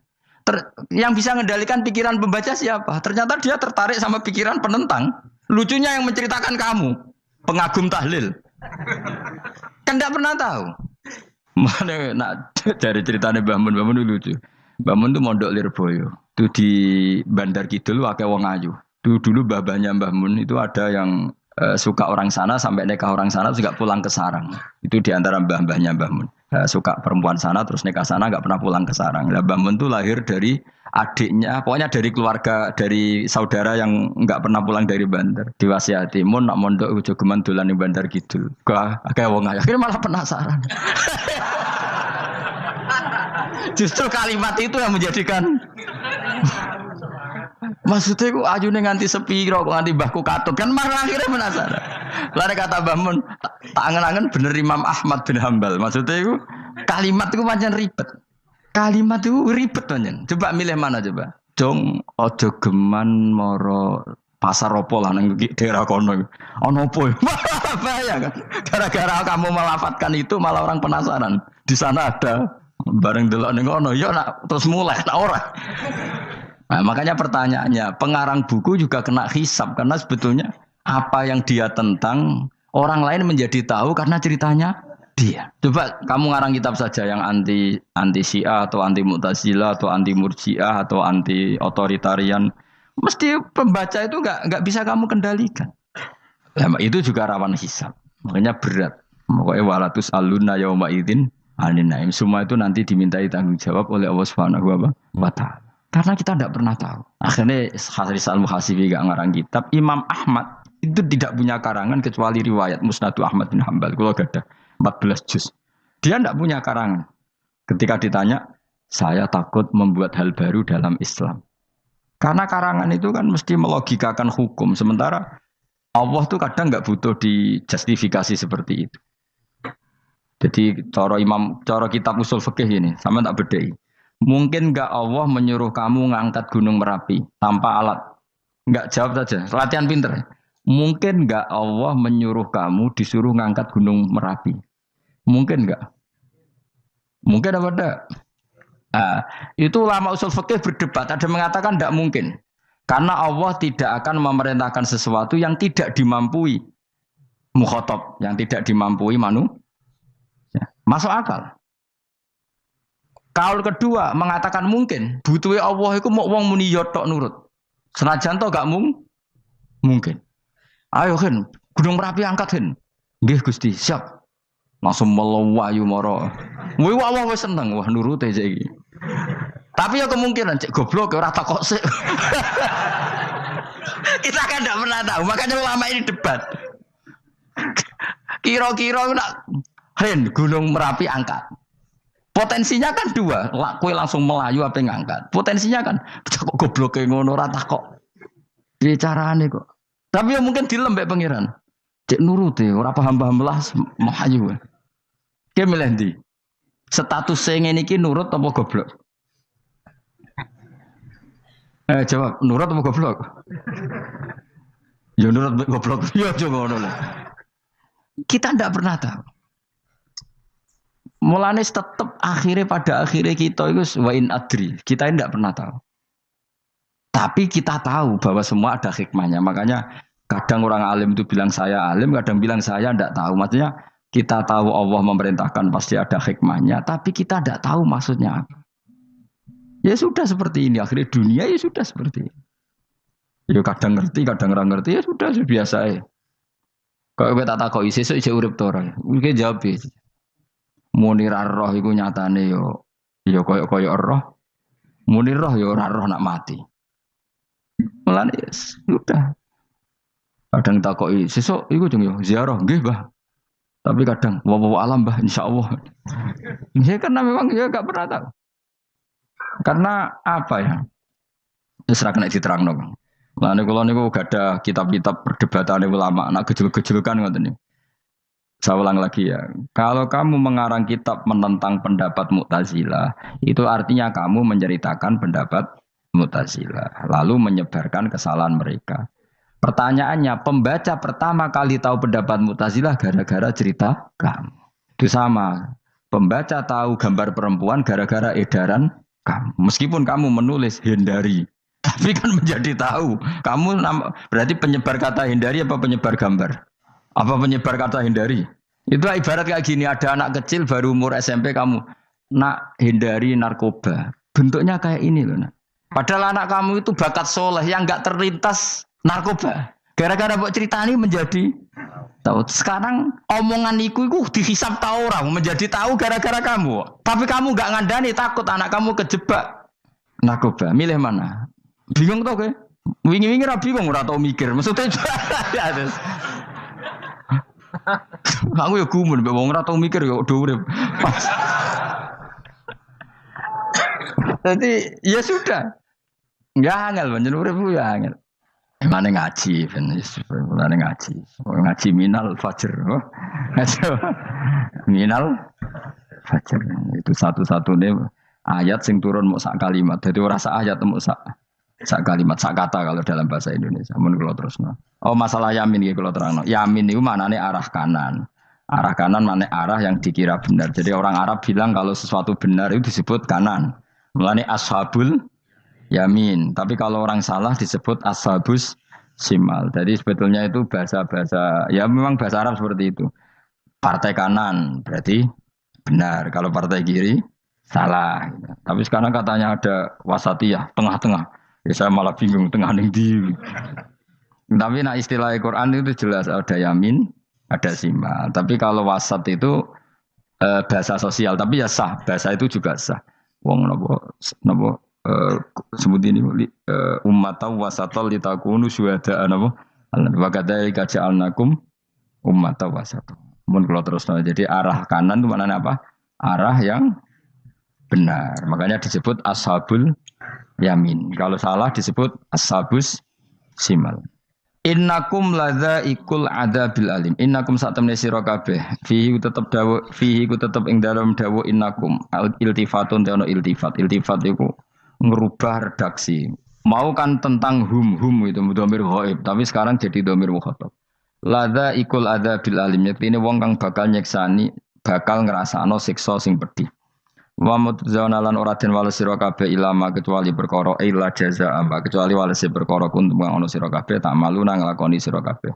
Yang bisa mengendalikan pikiran pembaca siapa? Ternyata dia tertarik sama pikiran penentang. Lucunya yang menceritakan kamu, pengagum tahlil. Kan tidak pernah tahu. Mana nak dari ceritanya Mbah Mun itu lucu. Mbah Mun itu mondok Lirboyo. Itu di Bandar Kidul akeh wong ayu. Dulu babahnya Mbah Mun itu ada yang suka orang sana sampai nikah orang sana juga pulang ke sarang. Itu diantara mbah-mbahnya Mbah Mun. Suka perempuan sana terus nikah sana nggak pernah pulang ke sarang. Nah, Mbah Mun itu lahir dari adiknya, pokoknya dari keluarga, dari saudara yang nggak pernah pulang dari Bandar. Diwasiati mun nak mondok ujo geman dolan ning Bandar Kidul. Kayak wong ayu. Akhirnya malah penasaran. Justru kalimat itu yang menjadikan maksudnya aku ajune nganti sepiro kok nganti mbahku katut kan malah akhirnya penasaran. Lare kata Mbah Mun tak angen-angen bener Imam Ahmad bin Hambal. Maksudnya itu kalimat itu pancen ribet. Kalimat itu ribet pancen. Coba milih mana coba? Jong ojo geman moro pasar opo lah nang daerah kono. Ono opo? Bahaya kan. Gara-gara kamu melafatkan itu malah orang penasaran. Di sana ada bareng delok ning kono ya nak terus mulai nak ora. Nah, makanya pertanyaannya, pengarang buku juga kena hisab karena sebetulnya apa yang dia tentang orang lain menjadi tahu karena ceritanya dia. Coba kamu ngarang kitab saja yang anti Syiah atau anti Mu'tazilah atau anti Murji'ah atau anti otoritarian, mesti pembaca itu nggak bisa kamu kendalikan. Nah, itu juga rawan hisab. Makanya berat. Pokoknya walatus aluna yauma idzin anin naim. Semua itu nanti dimintai tanggung jawab oleh Allah Subhanahu wa taala. Karena kita tidak pernah tahu. Akhirnya Haris Al-Muhasibi gak ngarang kitab. Imam Ahmad itu tidak punya karangan kecuali riwayat Musnadu Ahmad bin Hambal. Kalau gak ada 14 juz. Dia tidak punya karangan. Ketika ditanya, saya takut membuat hal baru dalam Islam. Karena karangan itu kan mesti melogikakan hukum. Sementara Allah tuh kadang gak butuh dijustifikasi seperti itu. Jadi cara kitab usul fikih ini, sama tak bedai. Mungkin enggak Allah menyuruh kamu ngangkat gunung Merapi tanpa alat? Enggak, jawab saja. Latihan pinter. Mungkin enggak Allah menyuruh kamu disuruh ngangkat gunung Merapi? Mungkin enggak? Mungkin apa enggak? Nah, itu ulama usul fikih berdebat. Ada mengatakan enggak mungkin. Karena Allah tidak akan memerintahkan sesuatu yang tidak dimampui mukhatab, yang tidak dimampui Masuk akal. Kaul kedua mengatakan mungkin. Butuhe Allah iku mau wong muni yo tok nurut. Senajan to gak mungkin. Ayo Hen, Gunung Merapi angkat Hen. Nggih Gusti, siap. Langsung melayu mara. Kuwi Allah wis seneng wah nurute cek iki. Tapi ya kemungkinan cek goblok ora takok sik. Kita kan tidak pernah tahu, makanya ulama ini debat. Kira-kira nak Hen Gunung Merapi angkat. Potensinya kan dua, kue langsung melayu apa ngangkat. Potensinya kan kok goblok kayak ngono rata kok. Piye carane kok. Tapi ya mungkin dilembek pangeran. Cek nurut ya, ora paham-paham lah melayu. Ki milih ndi? Status sing ngene iki nurut apa goblok? Jawab, nurut apa goblok? Ya nurut goblok. Ya aja ngono lah. Kita ndak pernah tahu. Mulane tetap pada akhirnya kita itu wain adri. Kita tidak pernah tahu. Tapi kita tahu bahwa semua ada hikmahnya. Makanya kadang orang alim itu bilang saya alim, kadang bilang saya tidak tahu. Maksudnya kita tahu Allah memerintahkan pasti ada hikmahnya, tapi kita tidak tahu maksudnya apa. Ya sudah seperti ini. Akhirnya dunia ya sudah seperti ini. Ya kadang ngerti, kadang orang ngerti. Ya sudah biasa ya. Kalau kita tak tahu sesuk isih urip to ora. Mungkin jawab ya. Munir roh iku nyatane yo koyo roh. Munir roh yo ora roh nak mati. Mulane sudah. Kadang takoki sesuk iku jeng yo ziarah nggih, Mbah. Tapi kadang wa alam, Mbah, insyaallah. Ya karena memang ya enggak pernah tahu. Karena apa ya? Wis ra kena diterangno. Mulane kula niku gadah kitab-kitab perdebatan ulama, nak gejol-gejolkan ngoten niku. Saya ulang lagi ya, kalau kamu mengarang kitab menentang pendapat Mu'tazilah, itu artinya kamu menceritakan pendapat Mu'tazilah, lalu menyebarkan kesalahan mereka. Pertanyaannya, pembaca pertama kali tahu pendapat Mu'tazilah gara-gara cerita kamu. Itu sama, pembaca tahu gambar perempuan gara-gara edaran kamu. Meskipun kamu menulis hindari, tapi kan menjadi tahu. Kamu berarti penyebar kata hindari apa penyebar gambar? Apa penyebar kata hindari? Itu ibarat kayak gini, ada anak kecil baru umur SMP kamu nak hindari narkoba. Bentuknya kayak ini loh. Nak. Padahal anak kamu itu bakat soleh yang nggak terlintas narkoba. Gara-gara buat cerita ini menjadi tahu. Sekarang omongan iku dihisap tahu orang menjadi tahu gara-gara kamu. Tapi kamu nggak ngandani takut anak kamu kejebak narkoba. Milih mana? Bingung tau ke? Wingi-wingi ra bingung ora tau mikir. Maksudnya ya terus. Aku ya gumun, wong ora tau mikir ya do urip. Jadi ya sudah. Enggak angel pancen urip ya angel. Mane ngaji ben mane ngaji. Ngaji minal fajr. Minal fajr. Itu satu-satunya ayat sing turun mau sak kalimat. Jadi ora sak ayat mau sak kalimat, sak kata kalau dalam bahasa Indonesia. Mun kula terusno. Oh masalah yamin iki kula terangno. Yamin itu maknane arah kanan. Arah kanan maknane arah yang dikira benar. Jadi orang Arab bilang kalau sesuatu benar itu disebut kanan. Mulane ashabul yamin. Tapi kalau orang salah disebut ashabus simal. Jadi sebetulnya itu bahasa-bahasa ya memang bahasa Arab seperti itu. Partai kanan berarti benar. Kalau partai kiri salah. Tapi sekarang katanya ada wasatiyah, tengah-tengah. Ya saya malah bingung tengah ning ndi. Tapi nah istilah Quran itu jelas ada yamin, ada simal. Tapi kalau wasat itu bahasa sosial, tapi ya sah. Bahasa itu juga sah. Wong napa sebut ini ummatan wasatan litakunu syuhada'a napa? Wa kadzalika ja'alnakum ummatan wasatan. Mun kula terus jadi arah kanan itu maknanya apa? Arah yang benar. Makanya disebut ashabul yamin. Kalau salah disebut ashabus simal. Innakum ladzaikul adabil alim. Innakum satamne sira kabeh. Fihi tetep dawuh, fihi ku tetep ing dalam dawuh innakum. Iltifatun teono iltifat. Iltifat iku ngerubah redaksi. Mau kan tentang hum itu dhamir ghaib, tapi sekarang jadi dhamir mukhatab. Ladzaikul adabil alim. Yektine wong kang bakal nyeksani, bakal ngrasakno siksa sing pedih. Wa mutzauna lan ora den wales sira kabeh ilama kecuali perkara illa jazaa kecuali wales perkara kuntum ana sira kabeh tak malu nang nglakoni sira kabeh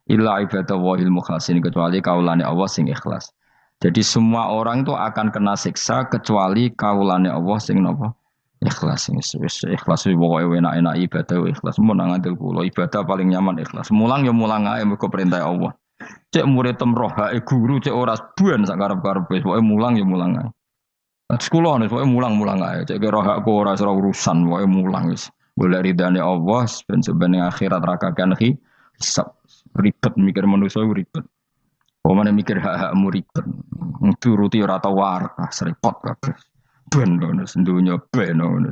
illa ibadah wahil mukhlasin kecuali kaulane Allah sing ikhlas. Jadi semua orang itu akan kena siksa kecuali kaulane Allah sing napa ikhlas sing wis ikhlas pokoke enak-enak ibadah ikhlas mun nang ngandel kula ibadah paling nyaman ikhlas. Mulang ya mulang ae mergo perintah Allah. Cek murid temroh guru cek ora buan sak karep-karepe pokoke mulang ya mulang ae. Sekolah nih, pokoknya mulang-mulang aja. Cek kira hakku ora serah urusan, pokoknya mulang wis. Boleh ridane Allah, sebenarnya akhirat rakakan hisab ribet mikir manusia ribet. Pokoknya mikir hak-hakmu ribet. Turuti ora tau warah, seripot kabeh. Ben ngono, dunya ben ngono.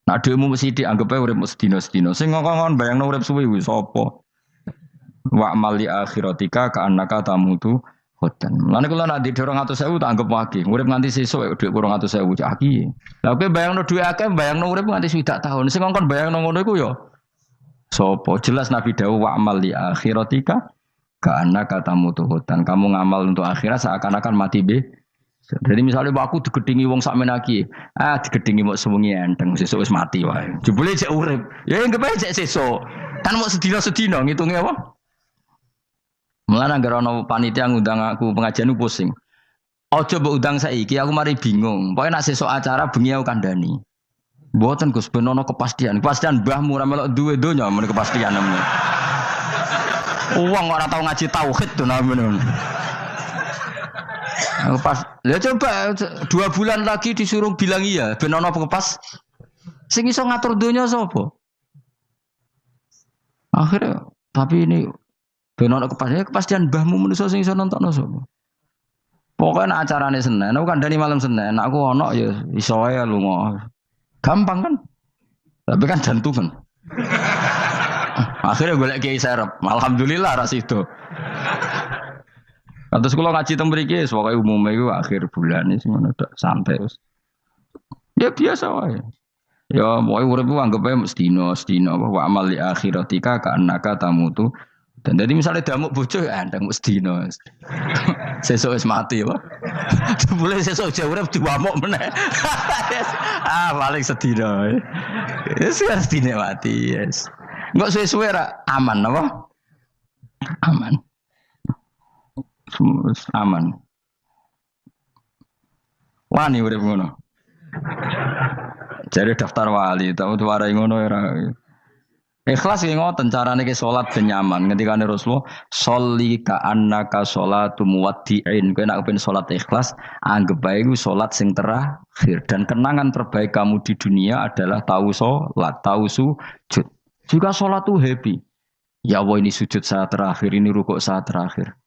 Nah, dhewe mesti dianggep ae urip sedina-sedina. Sing ngomong bayangno urip suwi wis sapa? Wa mali akhiratika ka annaka tamutu Khodan. Lan kula nak di 200.000 tak anggap wage. Urip nganti sesuk dhuwit 200.000 cak aki. Lah kowe bayangno dhuwit akeh, bayangno urip nganti 60 tahun. Sing ngongkon bayangno ngono iku ya sapa? Jelas Nabi dawuh wa amal li akhiratika ka annaka tamutu khodan. Kamu ngamal untuk akhirat seakan-akan mati be. Jadi misalnya aku digedingi wong sak menaki, digedingi mau sewengi enteng sesuk wis mati wae. Jebule cek urip. Ya anggap ae cek sesuk. Kan mau sedina-sedina ngitunge apa? Mulane anggere ana panitia ngundang aku pengajian pusing. Aja mbok undang saiki aku mari bingung. Pokoke nek sesuk acara bengi aku kandhani. Mboten Gus ben ana kepastian. Kepastian mbahmu ora melok duwe donya men kepastian namanya. Wong ora tau ngaji tauhid to namanya. Pas, ya coba 2 bulan lagi disuruh bilang iya ben ana kepas. Sing iso ngatur donya sapa? Akhirnya tapi ini ben ana kepastian mbahmu manusa sing iso nonton sapa. Pokoke nek acarane Senin, aku kandhani malam Senin, aku ana ya iso wae lunga. Gampang kan? Tapi kan jantungan. Akhirnya golek kiai serep. Alhamdulillah ras itu. Terus kula ngaji teng mriki wis pokoke umume iku akhir bulan iki ngono tok santai wis. Ya biasa wae. Ya pokoke urip ku anggap ae sedina wa amal li akhiratika ka annaka tamutu. Dan jadi misalnya damuk bojo ya ndang sedina. Sesuk wis mati wae. Boleh sesuk jauh urip diwamuk meneh. Paling sedina. Wis sedina mati, yes. Enggak suwe-suwe ra aman apa? Aman. Aman. Wani urip ngono. Jadi daftar wali, tahu warai ngono ora. Ikhlas ki ngoten carane ki salat ben nyaman. Ngendikane Rasulullah, "Sholli ka annaka sholatu muwaddi'in." Kowe nek pengen salat ikhlas, anggap bae iku salat sing terakhir dan kenangan terbaik kamu di dunia adalah tahu salat, tahu sujud. Jika salat tuh happy. Ya Allah ini sujud saat terakhir, ini rukuk saat terakhir.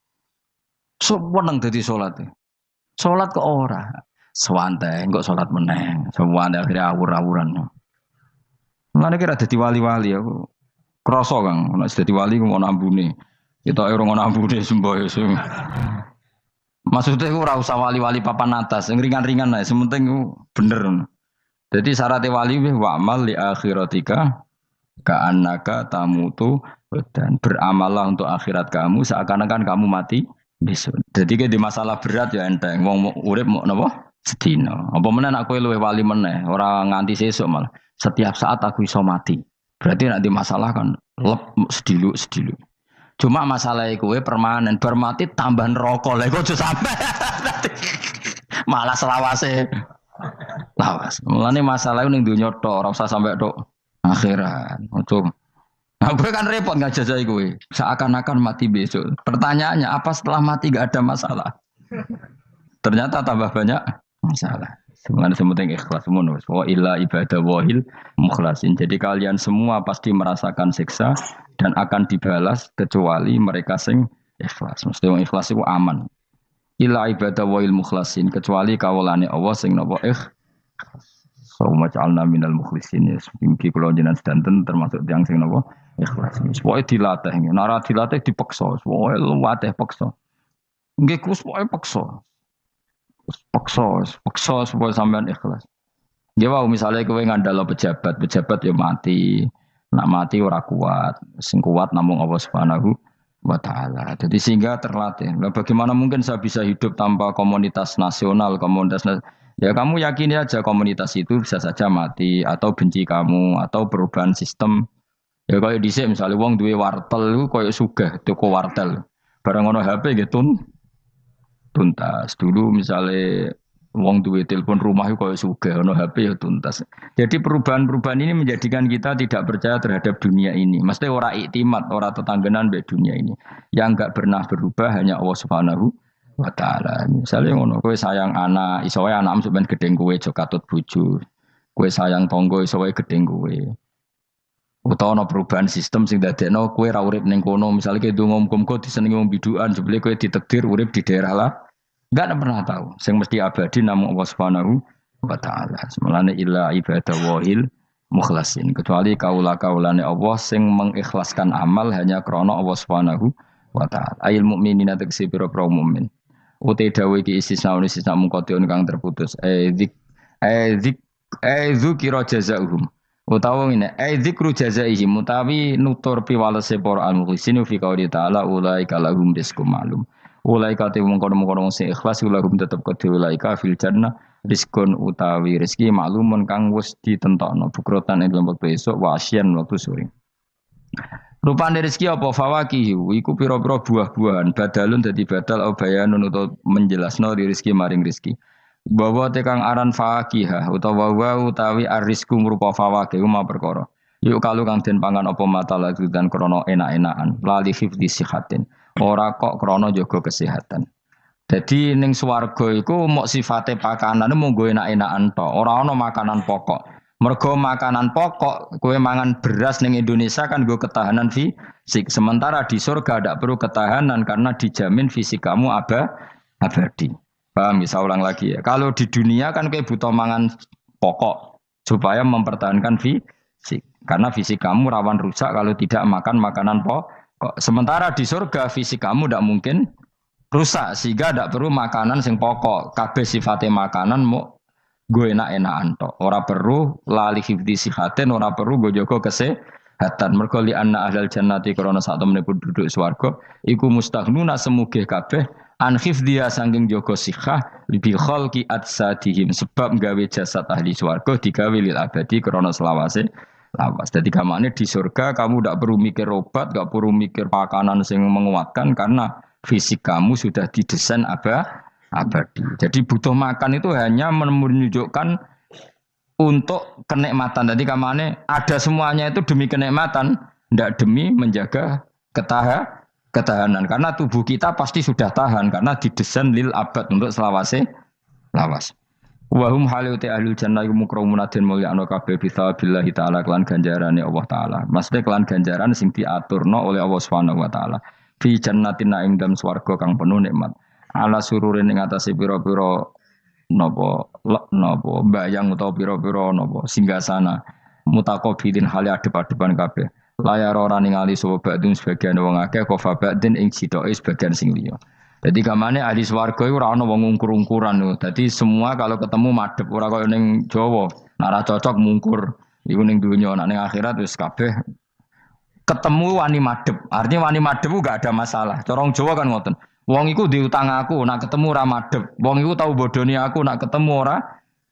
Seneng dadi salat. Salat kok ora. Sewante engko salat meneh. Sewante akhirnya awur-awuran. Mulane kira dadi wali-wali aku. Krasa Kang, nek dadi wali ku ngono ambune. Kita ora ngono ambune semboyo. Maksudnya aku ora usah wali-wali papan atas, sing ringan-ringan ae, sementing bener. Jadi syarat wali wa amal li akhiratika ka annaka tamutu dan beramallah untuk akhirat kamu seakan-akan kamu mati besok. Jadi di masalah berat ya enteng. Wong urip mau napa? Sedina. Apa meneh nek kowe luwih wali meneh, ora nganti sesuk malah. Setiap saat aku iso mati. Berarti nek di masalah kan lep sedilu. Cuma masalah kowe permanen bar mati tambah neraka. Lha kok aja sampe. Malah selawase. Lawas. Mulane masalah ning donya tok, ora usah sampe tok akhirat. Ojo. Nah, gue kan repot ngajajai gue. Seakan-akan mati besok. Pertanyaannya apa setelah mati gak ada masalah? Ternyata tambah banyak masalah. Sebenarnya sementing ikhlas semua. Wa illa ibadah wahil mukhlasin. Jadi kalian semua pasti merasakan siksa dan akan dibalas kecuali mereka sing ikhlas. Mesti yang ikhlas itu aman. Illa ibadah wahil mukhlasin. Kecuali kawulane Allah sing nopo Sauma ja'alna minal mukhlisin ya. Mungkin kalau jenengan sedanten termasuk yang sing nopo ikhlas. Pokoke dilatih. Nara dilatih dipaksa. Pokoke luwatih paksa. Nggih Gus pokoke paksa. Paksa supaya sampean ikhlas. Nggih wae misale kowe ngandalo pejabat ya mati. Nak mati ora kuat. Sing kuat namung Allah Subhanahu wa taala. Jadi sehingga terlatih. Nah, bagaimana mungkin saya bisa hidup tanpa komunitas nasional, ya kamu yakini aja komunitas itu bisa saja mati atau benci kamu atau perubahan sistem. Ya kayak dhisik misalnya wong duwe wartel iku koyo sugih toko wartel. Barang ono HP gitu. tuntas. Dulu misalnya wong duwe telepon rumah itu koyo sugih ono HP ya tuntas. Jadi perubahan-perubahan ini menjadikan kita tidak percaya terhadap dunia ini. Mesti ora iktimat, ora tetanggenan be dunia ini. Yang enggak pernah berubah hanya Allah Subhanahu wa taala. Misalnya ngono kowe sayang anak, iso wae anakmu sampean gedeng kowe aja katut bojo. Kowe sayang tangga iso wae gedeng kowe. Utawa ana perubahan sistem sing dadekno kowe ra urip ning kono, misale kowe ndonga muga-muga disenengi wong bidukan, jebule kowe ditakdir urip di daerah lah. Enggak ada pernah tahu. Sing mesti abadi namung Allah Subhanahu wa taala. Semelane illa ibadah wahil mukhlasin. Kecuali kaula-kaulane Allah sing mengikhlaskan amal hanya krana Allah Subhanahu wa taala. Ail mukminina tegese pira-pira mukmin. Ute dawe iki istisna mungkotion kang terputus. Dzikra jazaohum. Utawa ngene, dzikru jazaihim utawi nutur piwalese para al-mukhlisin fi qouli ta'ala ulaika lahum rizqum ma'lum. Ulaika te mengkono-mengkono sing ikhlas lahum tetep kedhe ulaika fil jannah rizqun utawi rezeki maklumun kang wis ditentokno bukrotan ing lembek besok wa asyan waktu sore. Rupane rezeki apa fawakihu iku pira-pira buah-buahan badalun dadi badal au bayanun utawa menjelasno di rezeki maring rezeki. Bahwa tekang aran fakihah utawa utawi arisku ngrupa fawakih ma perkara. Yuk kalau kang den pangan apa mata lagi dan krono enak-enakan lali hifdzi sihatin. Ora kok krono jaga kesehatan. Jadi ning swarga iku mok sifate pakanane mung enak-enakan tok, ora ana makanan pokok. Mergo makanan pokok kowe mangan beras ning Indonesia kan nggo ketahanan fisik. Sementara di surga tidak perlu ketahanan karena dijamin fisik kamu abadi. Paham, bisa ulang lagi ya. Kalau di dunia kan kayak butuh mangan pokok supaya mempertahankan fisik. Karena fisik kamu rawan rusak kalau tidak makan makanan pokok. Sementara di surga fisik kamu tidak mungkin rusak sehingga tidak perlu makanan sing pokok. Kabeh sifatnya makanan mau gue enak-enakan tok. Ora perlu lali hifdzi sihatin, ora perlu gue jaga kesehatan. Mergo li anna ahlal jannati krana sak temene penduduk swarga iku mustaghnuna semugih kabeh an hifdhiya saking jaga sihah bi khalqi atsadihim sebab gawe jasad ahli swarga digawe lil abadi krana selawase lawas. Jadi kamane di surga kamu tidak perlu mikir obat, tidak perlu mikir makanan yang menguatkan karena fisik kamu sudah didesain abadi. Jadi butuh makan itu hanya menunjukkan untuk kenikmatan. Jadi kamane ada semuanya itu demi kenikmatan, tidak demi menjaga ketahanan. Karena tubuh kita pasti sudah tahan karena didesain lil abad untuk selawase lawas. Wahum haluti ahlul jannah iku mukramun den mulyakno kabeh bisabillahi taala kelan ganjarane Allah taala. Maksudnya kelan ganjaran sing diaturno oleh Allah Subhanahu wa taala. Fi jannatin ing dalem swarga kang penuh nikmat. Ala sururin ing atase pira-pira napa bayang utawa pira-pira napa singgasana mutaqabilin hale adep-adepan kabeh. Layar ora ningali sapa badun sebagian wong akeh kofa badin ing sitoke sebagian sing liya. Jadi kamane ahli swarga iku ora ana wong ngungkur-ungkuran lho. Dadi semua kalau ketemu madhep ora kaya ning Jawa. Nek ora cocok mungkur. Iku ning dunya nek ning akhirat wis kabeh ketemu wani madhep. Artinya wani madhep enggak ada masalah. Corong Jawa kan ngoten. Wong iku diutang aku, nak ketemu ora madhep. Wong iku tau bodoni aku, nak ketemu ora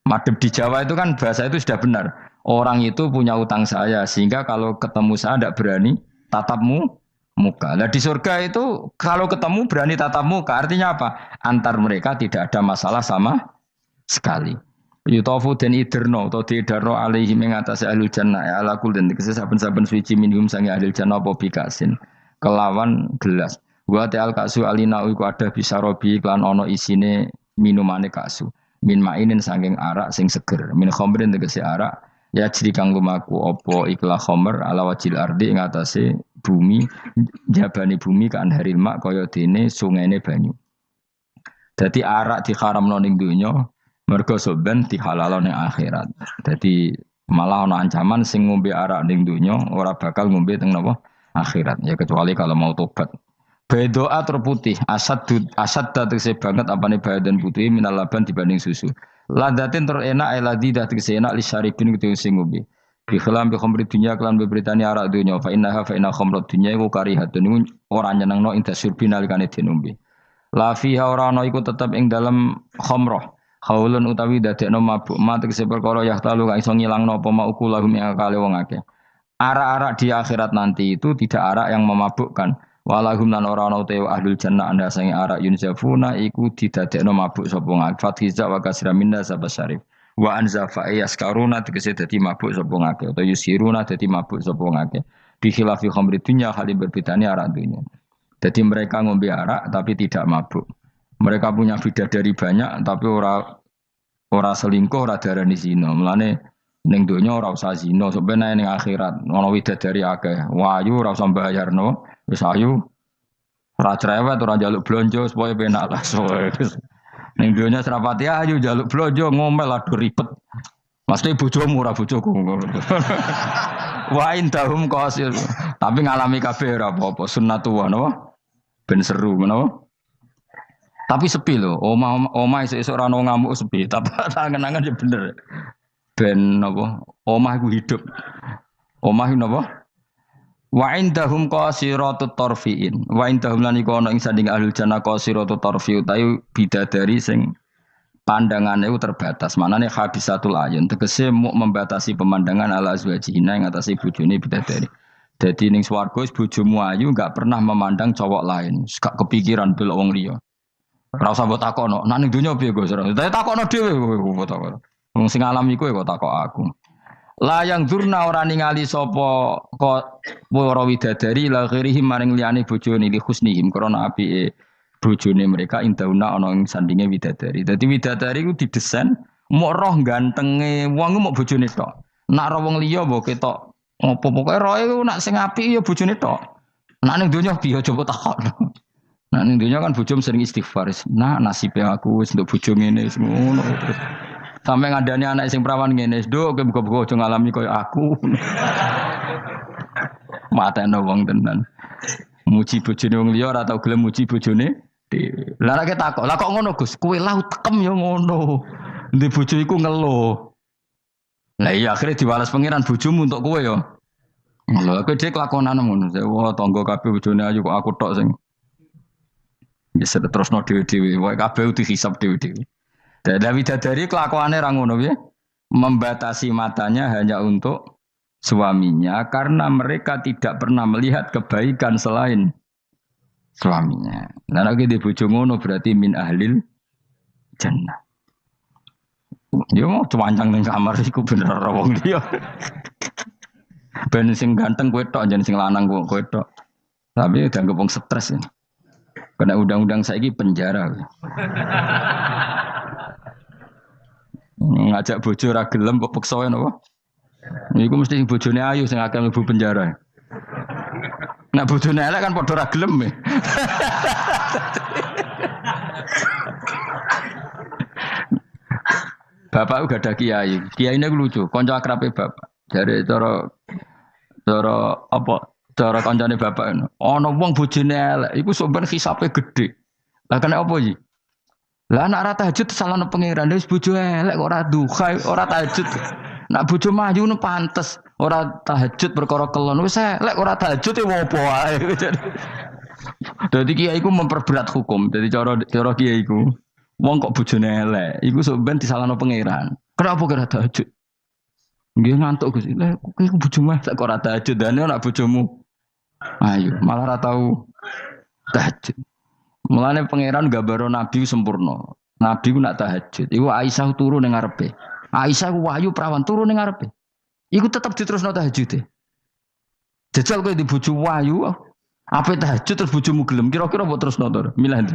madhep. Di Jawa itu kan bahasa itu sudah benar. Orang itu punya utang saya sehingga kalau ketemu saya tidak berani tatapmu muka. Nah di surga itu kalau ketemu berani tatap muka artinya apa? Antar mereka tidak ada masalah sama sekali. Yutofu dan iderno atau diidarno alaihi mengatasi ahlul jannah ya ala kul dan saben-saben suci minhum sangi ahlul jannah apa bikasin kelawan gelas. Wa ta'al kasu alina iku ada bisa robi klan ono isine minumane kasu. Min mainin saking arak sing seger. Min khamrin tegese arak ya jadi kang lumaku opo ikhla khomer ala wajil ardi ing atase bumi jabani bumi kan haril mak kaya dene sungene banyu. Dadi arak diharamno ning donya mergo soben dihalalo ning akhirat. Dadi malah ana ancaman sing ngombe arak ning donya ora bakal ngombe teng napa akhirat ya kecuali kalau mau tobat. Bedoa terputih asad tegese banget apane badan putih minal laban dibanding susu. Ladatin terenak eladidah tegese enak li syaribin kudu sing ngombe. Bi khilam bi khamri dunya kelan beberitani arak dunya fa inna khamrat dunya iku karihatun iku ora nyenengno ing dasurbi nalikane dinombe. La fiha ora ana iku tetep ing dalem khamrah. Haulun utawi dadekno mabuk mat tegese perkara yahtalu kang iso ngilangno apa maukulahum ing akale wong akeh. Arak-arak di akhirat nanti itu tidak arak yang memabukkan. Walahum lan ora ana te ahlul jannah anda sange arak yunzafuna iku didadekno mabuk sapa ngake fathiza wa kasra minna sabasyarif wa anzafa yaskaruna tegese dadi mabuk sapa ngake utawa yusiruna dadi mabuk sapa ngake bi khilafi khamri dunya halim berbedane arak dunya. Jadi mereka ngombe arak tapi tidak mabuk. Mereka punya bidadari banyak tapi ora selingkuh, ora darani zina. Mulane ning donya ora usah zina, sampeyan ning akhirat ana widadari akeh. Wayu ora usah mbayarno. Wis ayu ora cerewet ora njaluk blonjo supaya penak lah. Ning dunya serapati ayu njaluk blonjo ngomel aduh ribet. Mesti bojomu ora bojoku. Wa indahum qasil. Tapi ngalami kabeh ora apa-apa sunnatullah napa? Ben seru menapa? Tapi sepi lho. Omah esuk ora ono ngamuk sepi. Tapi angen-angen ya bener. Ben napa? Omah iku hidup. Omah iku napa? Wa indahum qasiratut tarfiin. Wa indahum lan iku ana ing sanding ahlul jannah qasiratut tarfi utawi bidadari sing pandangane iku terbatas. Manane habisatul ayun tegese muk membatasi pemandangan ala azwajina ing atase bojone bidadari. Dadi ning swarga bojomu ayu enggak pernah memandang cowok lain. Gak kepikiran delok wong liya. Ora usah mbok takono. Nek ning donya piye Gus? Tapi takono dhewe kowe takon. Wong sing alami kowe kok takok aku. Layang durna ora ningali sapa kok para widadari la ghirihim maring liyane bojone li husnihim krana apike bojone mereka indauna ana ing sandinge widadari. Dadi widadari ku didesain mok roh gantenge wong mok bojone tok. Nak roh wong liya mbok ketok opo pokoke roe ku nak sing apik ya bojone tok. Nak ning donya piye coba takon. Nak ning donya kan bojom sering istighfar. Nah nasibe aku wis nduk bojo ngene wis ngono. Sampai ngandani anak sing perawan ngene, "Nduk, kowe buka-buka aja ngalami koyo aku." Matene wong tenan. Muji bojone wong liya ora tau gelem muji bojone dhewe. Lah nek takok, "Lah kok ngono, Gus? Kowe lau tekem ya ngono." Ndek bojo iku ngeluh. Lah iya akhirnya diwales pangeran bojomu untuk kowe ya. Lha kowe dhek lakonane ngono. Wah, tangga kabeh bojone ayu kok aku tok sing bisa terusno dhewe-dhewe. Wae kabeh dihisab dhewe-dhewe. Dawi dadari kelakuannya rangono ya, membatasi matanya hanya untuk suaminya karena mereka tidak pernah melihat kebaikan selain suaminya. Nah lagi di bojo ngono berarti min ahlil jannah. Yo mau cuancang ning kamar iku bener wong liya. Ben sing ganteng kowe tok jan sing lanang kowe tok. Tapi dianggep wong stres ya. Kena undang-undang saiki penjara. Ngajak bojo ra gelem kok peksa napa? Niku mesti bojone ayu sing akeh mlebu penjara. Nek bojone elek kan padha ra gelem. Bapak uga ada kiai. Kiai ini lucu, kanca akrabe bapak. Jare cara apa? Cara kancane bapak ngono. Ana wong bojone elek iku sok ben hisabe gedhe. Lah kena apa iki? Lah anak ora tahajud salahno pangeran wis bojo elek kok ora duha ora tahajud. Nak bojo maju nu pantes ora tahajud perkara kelon wis elek ora tahajud e opo wae. Dadi kiai iku memperberat hukum. Dadi cara kiai iku wong kok bojone elek iku sok ben disalahno pangeran. Kenapa kira tahajud? Nggih ngantuk Gus. Lah kok iku bojomu elek kok ora tahajud dane anak bojomu. Ayo malah ora tau tahajud. Mulane pangeran gambaro nabi sempurna. Nabi ku nak tahajud. Iku Aisyah turu ning ngarepe. Aisyah ku wahyu prawan turu ning ngarepe. Iku tetep diterusno tahajude. Jajal kowe di bojo wahyu, ape tahajud terus bojomu gelem kira-kira mbok terusno to? Milih ndi?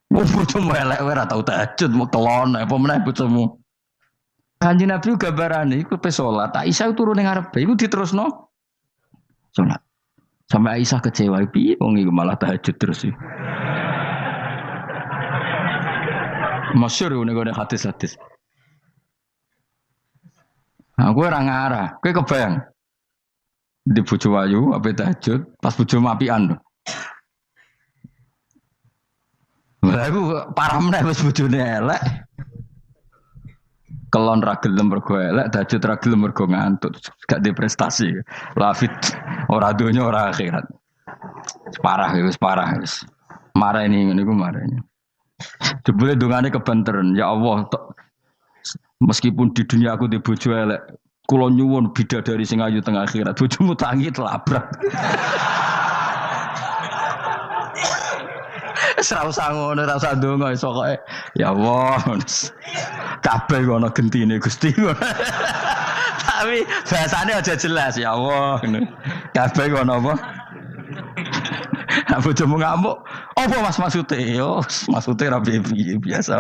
Bojomu elek ora tau tahajud, mau kelon apa meneh bojomu. Kanjeng Nabi gambarane iku pe salat. Aisyah turu ning ngarepe iku diterusno salat. Sampai Aisyah kecewa, piye wong iki malah tahajud terus sih. Masyhur ngene hadis-hadis. Aku ora ngarah, kowe kebayang. Di bojo ayu ape tahajud, pas bojo apian. Lah aku parah meneh wis bojone elek. Kelon ra gelem mergo elek, tahajud ra gelem mergo ngantuk, gak di prestasi. Lafit ora donya ora akhirat. Wis parah wis. Mareni ngene iku mareni. Jebule dongane kebenteren, ya Allah, meskipun di dunia aku di bojo elek, kula nyuwun bidadari sing ayu teng akhirat, bojomu tangi telabrak. Ora usah ngono, ora usah ndonga wis pokoke ya Allah. Kabeh ono gentine Gusti. Tapi bahasane aja jelas ya Allah ngono. Kabeh ono apa? Aku cuma ngamuk. Apa Mas maksude? Yo, maksude ra biasa.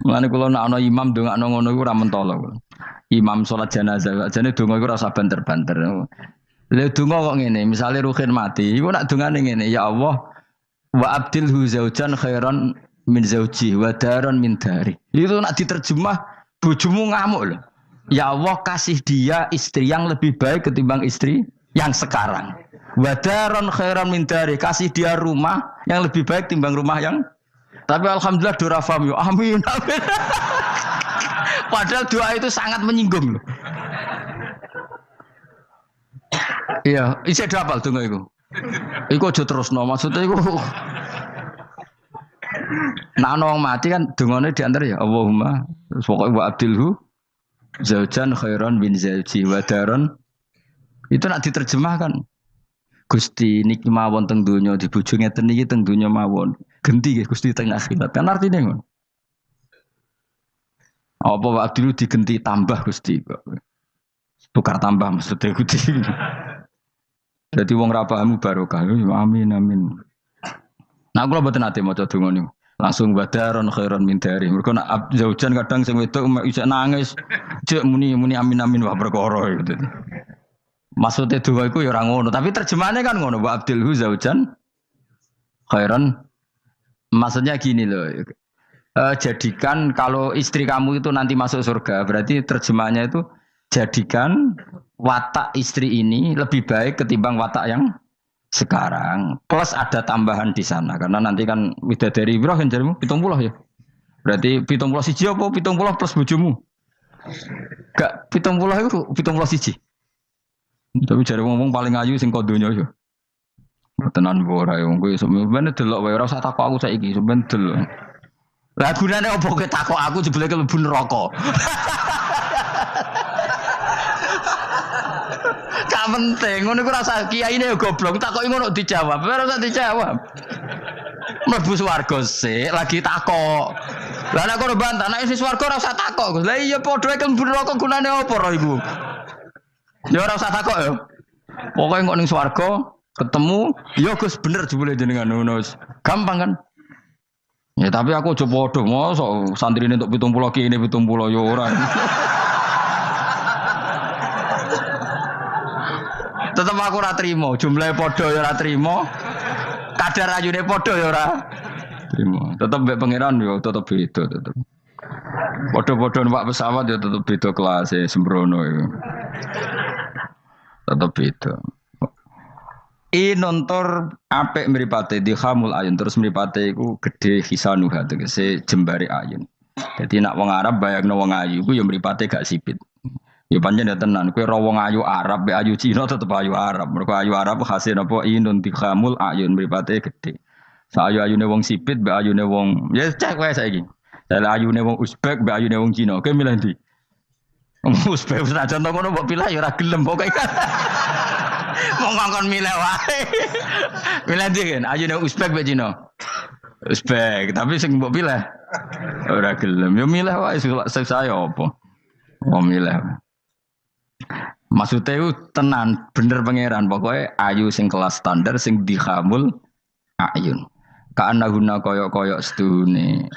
Mulane kula nek ana imam ndongakno ngono iku ora mentolo. Imam salat jenazah, jane donga iku ora usah banter-banter. Lha donga kok ngene, misale Ruhin mati, iku nak dongane ngene, ya Allah wa abdilhu zaujan khairan min zauji wa daron min dari. Itu nak diterjemah bojomu ngamuk loh. Ya Allah kasih dia istri yang lebih baik ketimbang istri yang sekarang. Wa daron khairan min dari, kasih dia rumah yang lebih baik timbang rumah yang. Tapi alhamdulillah doa faham yo. Amin. Amin. Padahal doa itu sangat menyinggung loh. Iya, isi ada apa donga iku? Iku aja terusno, maksudnya iku nah wong mati kan dongane diantar ya Allahumma pokoke wa abdilhu zaujan khairan bin zauji wa daron. Itu nak diterjemahkan. Gusti niki mawon teng donya di bojo ngeten niki teng donya mawon. Genti nggih Gusti teng akhirat. Kan artine ngono. Apa wa abdilhu digenti tambah Gusti kok. Tukar tambah maksudnya Gusti. Jadi wong ra paham barokah. Amin amin. Nah kula mboten ate maca donga niku. Langsung badaron khairon min dari. Mergo nak zaujan kadang sing wedok isih nangis. Cek muni amin amin wah perkara gitu. Maksudnya donga iku ya ora ngono, tapi terjemahannya kan ngono, wa abdilhu zaujan khairon. Maksudnya gini loh. Jadikan kalau istri kamu itu nanti masuk surga, berarti terjemahannya itu jadikan watak istri ini lebih baik ketimbang watak yang sekarang. Plus ada tambahan di sana karena nanti kan widadari Ibrahim jarimu 70 ya. Berarti 71 apa 70 plus bojomu? Gak 70 itu 71. Tapi jare ngomong paling ayu sing kodonya yo. Tenan ora yo kowe sampeyan delok wae ora usah takok aku saiki sampeyan delok. Lah gunane opo kowe takok aku jebule mlebu neraka. Gak penting, ngono iku rasa kiyaine goblok, takoki ngono dijawab, ora usah dijawab. Mlebu swarga sik, lagi takok. Lah nek kono bantah, nek wis swarga ora usah takok. Lah iya padha ae mlebu neraka gunane opo ro iku? Ya ora usah takok ya. Pokoke kok ning swarga ketemu, ya Gus bener jebule jenengan ngono. Gampang kan? Ya tapi aku aja padha, mosok santrine entuk 70 ki ini 70 ya ora. Tetep aku ora trimo, jumlahe padha ya ora trimo. Kadar ayune padha ya ora trimo. Tetep mbek pangeran ya tetep beda tetep. Padha-padha numpak pesawat ya tetep beda kelas e sembrono iku. Tetep beda. Nontor apik mripate dihamul ayun terus mripate iku gedhe hisanuha tegese jembare ayun. Dadi nek wong Arab bayangno wong ayu iku ya mripate gak sipit. Ya pancen ya tenan, kowe ro wong ayu Arab, be ayu Cina tetep ayu Arab. Mergo ayu Arab hasil napa inun tikhamul ayun mripate gedhe. Sa ayu-ayune wong sipit, be ayune wong ya cek wae saiki. Lah ayune wong Uzbek, be ayune wong Cina. Kowe milih ndi? Uzbek senajan to ngono mbok pilih ya ora gelem pokoke. Wong ngongkon milih wae. Milih ndi kan? Ayune Uzbek be Cina. Uzbek, tapi sing mbok pilih ora gelem. Ya milih wae saya apa? Wong milih. Maksudnya itu tenan bener pangeran pokoknya ayu sing kelas standar sing dihamul ayun. Ka'annahunna koyok-koyok sedune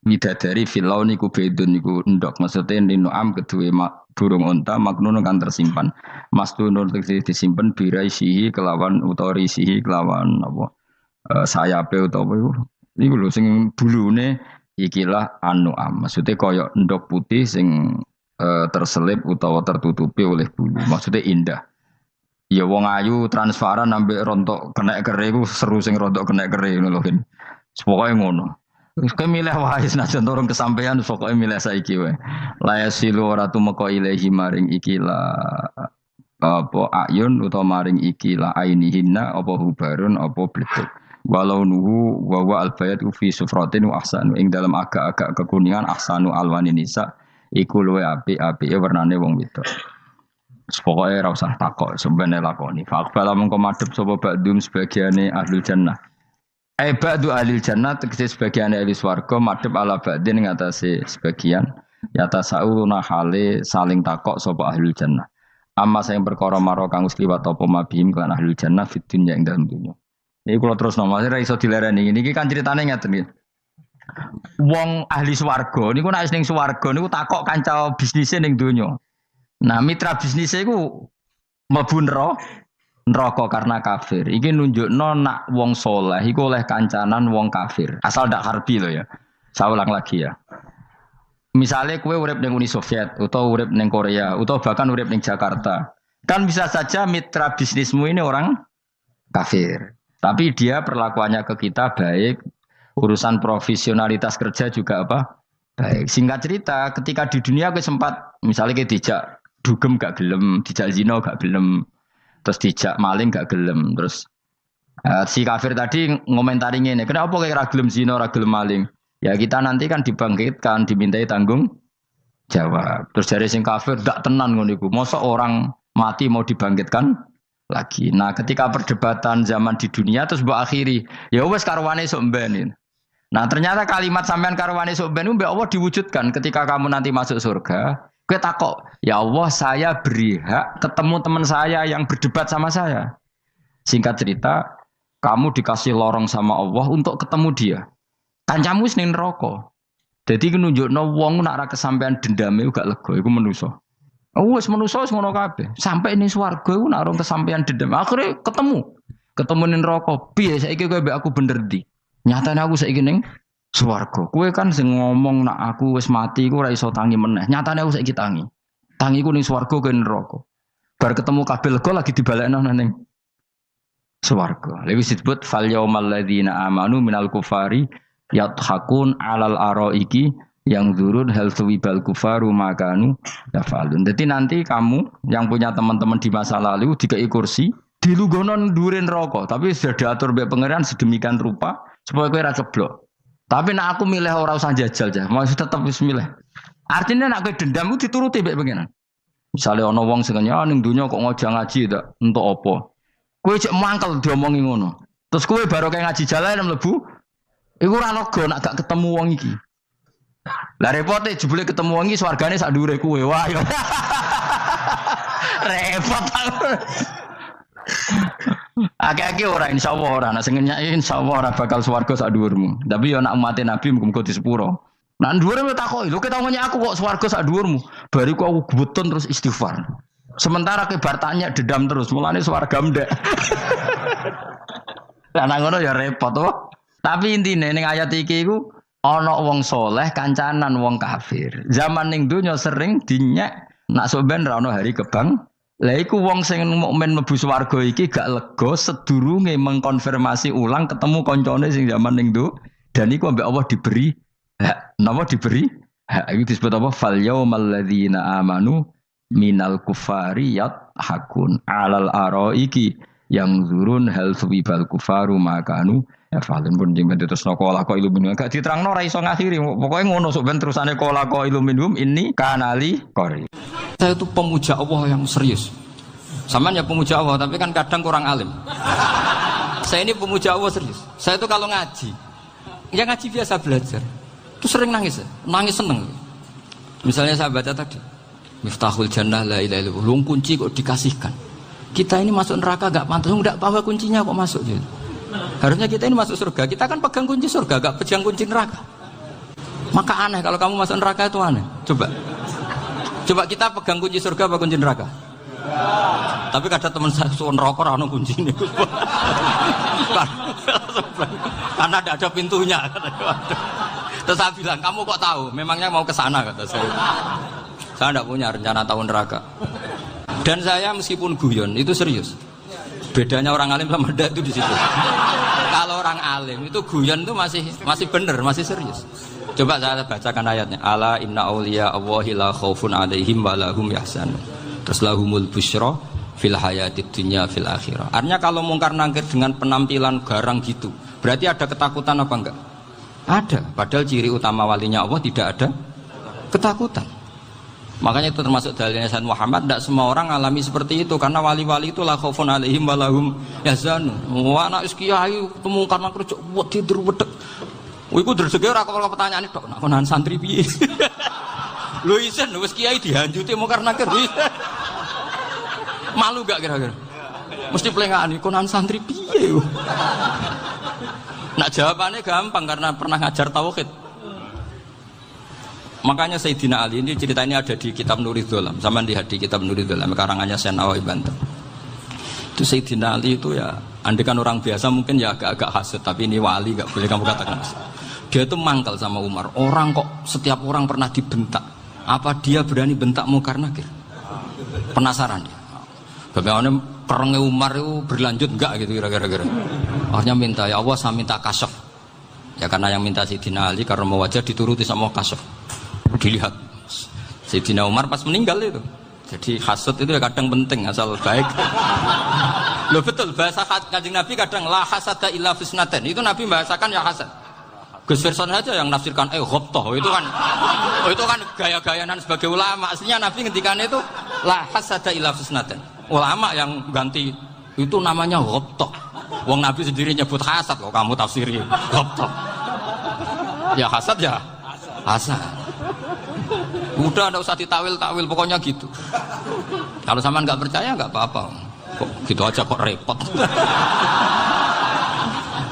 widadari filau niku bedun niku endok maksudnya ninu'am kedue burung unta maknun kan tersimpan. Mastunun disimpan biraisihi kelawan utorisihi kelawan apa sayape utawa iku lho sing bulune ikilah anu'am. Maksudnya koyok endok putih sing terselip utawa tertutupi oleh bulu. Maksudnya indah. Ya wong ayu transparan ambek rontok kena kere iku seru sing rontok kena kere ngono lho kan. Pokoke ngono. Wis milih wae senajan turun kesampaian pokoke milih saiki wae. La yasilu ora tumeka ilahi maring ikila apa ayun utawa maring ikila ainihinna apa hubarun apa bletuk. Walau nuhu wa albayat fi sufratin wa ahsanu ing dalam agak-agak kekuningan ahsanu alwani nisa iku luwe apik-apike warnane wong wedok. Pokoke ora usah takok, sebenarnya lakoni. Faqbala mengko madhep sapa ba'dum sebagiane ahli jannah. Ba'du ahli jannah tegese sebagiane ahli swarga madhep ala ba'din ngatasé sebagian. Yata sauna hale saling takok sapa ahli jannah. Amma sing perkara maro kang wis liwat apa mabihim kan ahli jannah fid dunya ing dalem dunya. Iki kula terus nomor ora iso dilereni. Niki kan critane ngeten iki. Wong ahli swarga niku nek ning swarga niku takok kanca bisnise ning donya. Nah, mitra bisnisnya itu mlebu neraka karena kafir. Iki nunjukno nak wong soleh iku oleh kancanan wong kafir. Asal ndak harbi loh ya. Saya ulang lagi ya. Misalnya kue urip ning Uni Soviet atau urip ning Korea atau bahkan urip ning Jakarta. Kan bisa saja mitra bisnismu ini orang kafir. Tapi dia perlakuannya ke kita baik, urusan profesionalitas kerja juga apa? Baik. Singkat cerita, ketika di dunia gue sempat misalnya kayak dijak dugem gak gelem, dijak zina gak gelem, terus dijak maling gak gelem, terus si kafir tadi ngomentari ngene, kenapa kayak ra gelem zina, ra gelem maling? Ya kita nanti kan dibangkitkan, dimintai tanggung jawab. Terus dari sing kafir gak tenan ngono iku. Mosok orang mati mau dibangkitkan lagi. Nah, ketika perdebatan zaman di dunia terus mbok akhiri, ya wis karwane sok mben. Nah, ternyata kalimat sampean karwane sok mben mbek Allah diwujudkan ketika kamu nanti masuk surga. Kowe takok, ya Allah saya beri hak ketemu teman saya yang berdebat sama saya. Singkat cerita, kamu dikasih lorong sama Allah untuk ketemu dia. Kancamu wis ning neraka. Dadi iki nunjukno wong nak ra kesampean dendame gak lega, iku menungso. Wis menungso wis ngono kabeh. Sampai ning swarga iku nak ora kesampean dendam. Akhire ketemu ning neraka. Piye saiki kowe mbek aku bener ndi? Nyatane aku saiki ning swarga. Kowe kan sing ngomong nak aku wis mati iku ora iso tangi meneh. Nyatane aku saiki tangi. Tangiku ning swarga kowe neraka. Bar ketemu kabeh lega lagi dibalekno ning swarga. Lha wis disebut fal yaumal ladzina amanu minal kufari yadhakun alal araiki yang zurun hal suwibal kufaru makanu yafalun. Jadi nanti kamu yang punya teman-teman di masa lalu dikai kursi dilunggono dhuwure neraka, tapi sudah diatur mbek pangeran sedemikian rupa supaya kowe ora ceblok. Tapi nek aku milih ora usah jajal ya, mau tetep wis milih. Artinya nek kowe dendam ku dituruti mbek pangeran. Misale ana wong sing nyang ning donya kok ngojang ngaji tak entuk apa. Kowe cek mangkel diomongi ngono. Terus kowe baru kayak ngaji jalan mlebu iku ora lega nek gak ketemu wong iki. Lah repote jebule ketemu wong iki swargane sak dhuwure kowe. Wah yo. Repot. Akeh-akeh ora insyaallah ora nek sing nyai insyaallah ora bakal swarga sak dhuwurmu. Tapi yo nek umat Nabi muga-muga di sepuro. Nek dhuwure takoki, lho ketemu aku kok swarga sak dhuwurmu. Bariku aku gebutun terus istighfar. Sementara ke bar tanya dedam terus, mulane swarga ndek. Lah nang ngono ya repot to. Tapi intine ning ayat iki iku ana wong soleh kancanan wong kafir. Zaman ning donya sering dinyek nak sampean ra ono hari kebang. Lah iku wong sing mukmin mlebu swarga iki gak lega sedurunge mengkonfirmasi ulang ketemu kancane sing zaman ning do dan iku ambek Allah diberi hak. Napa diberi? Hak iki disebut apa? Fal yaumal ladzina amanu minal kufari yadhakun alal araiki yang zurun hal subibal kufaru makanu ya falen pun jemben terus kola ko iluminum gak diterangno ora iso ngakhiri pokoke ngono sok ben terusane kola ko iluminum ini kanali kori. Saya itu pemuja Allah yang serius. Sampean ya pemuja Allah tapi kan kadang kurang alim. Saya ini pemuja Allah serius. Saya itu kalau ngaji ya ngaji biasa belajar itu sering nangis seneng. Misalnya saya baca tadi Miftahul Jannah la ilaha illallah. Lung kunci kok dikasihkan. Kita ini masuk neraka gak pantas, enggak bawa kuncinya kok masuk gitu. Harusnya kita ini masuk surga, kita kan pegang kunci surga, gak pegang kunci neraka. Maka aneh kalau kamu masuk neraka itu aneh. Coba kita pegang kunci surga apa kunci neraka? Tapi kadang teman saya suruh neraka ora ono kuncine. Karena tidak ada pintunya. Terus saya bilang, kamu kok tahu? Memangnya mau ke sana kata saya. Saya tidak punya rencana tahun neraka. Dan saya meskipun guyon itu serius. Bedanya orang alim sama ndak itu di situ. Kalau orang alim itu guyon itu masih benar, masih serius. Coba saya bacakan ayatnya. Ala inna auliya Allahi la khaufun alaihim wa lahum yahzanun. Terus lahumul busyra fil hayatid dunya fil akhirah. Artinya kalau mungkar nangkir dengan penampilan garang gitu, berarti ada ketakutan apa enggak? Ada. Padahal ciri utama walinya Allah tidak ada ketakutan. Makanya itu termasuk dalilnya Sayyid Muhammad, tidak semua orang alami seperti itu karena wali-wali itu la khaufun alaihim wa lahum yahzanun. Wah anak kiai ketemu karena kerja wedi drwedeg. Iku dresege ora kok pertanyaan tok nek konan santri piye. Lho isen wis kiai dihanjuti mau karena kerja. Malu gak kira-kira? Mesti pelengane konan santri piye. Nak jawabannya gampang karena pernah ngajar tauhid. Makanya Sayyidina Ali ini cerita ini ada di kitab Nurul Dholam. Sama lihat di kitab Nurul Dholam karangannya Syekh Nawawi Banten. Itu Sayyidina Ali itu ya, andikan orang biasa mungkin ya agak-agak hasut, tapi ini wali gak boleh kamu katakan hasut. Dia itu mangkal sama Umar. Orang kok setiap orang pernah dibentak. Apa dia berani bentakmu karena nakir? Penasaran dia. Bagaimana perangnya Umar itu berlanjut enggak gitu kira-kira. Akhirnya minta, ya Allah saya minta kasyaf. Ya karena yang minta Sayyidina Ali karena mau wajah dituruti sama kasyaf. Dilihat Sayyidina Umar pas meninggal itu. Jadi hasud itu ya kadang penting asal baik. Loh betul bahasa Kanjeng Nabi kadang la hasada illa fisnaten. Itu Nabi bahasakan ya hasad. Gus Verson saja yang nafsirkan ghobtoh itu kan gaya-gayanan sebagai ulama. Aslinya Nabi ngendikan itu la hasada illa fisnaten. Ulama yang ganti itu namanya ghobtoh. Wong Nabi sendiri nyebut hasad kok kamu tafsiri ghobtoh. Ya hasad ya hasad. Udah tidak usah ditawil-tawil pokoknya gitu. Kalau sama nggak percaya nggak apa-apa. Kok gitu aja kok repot.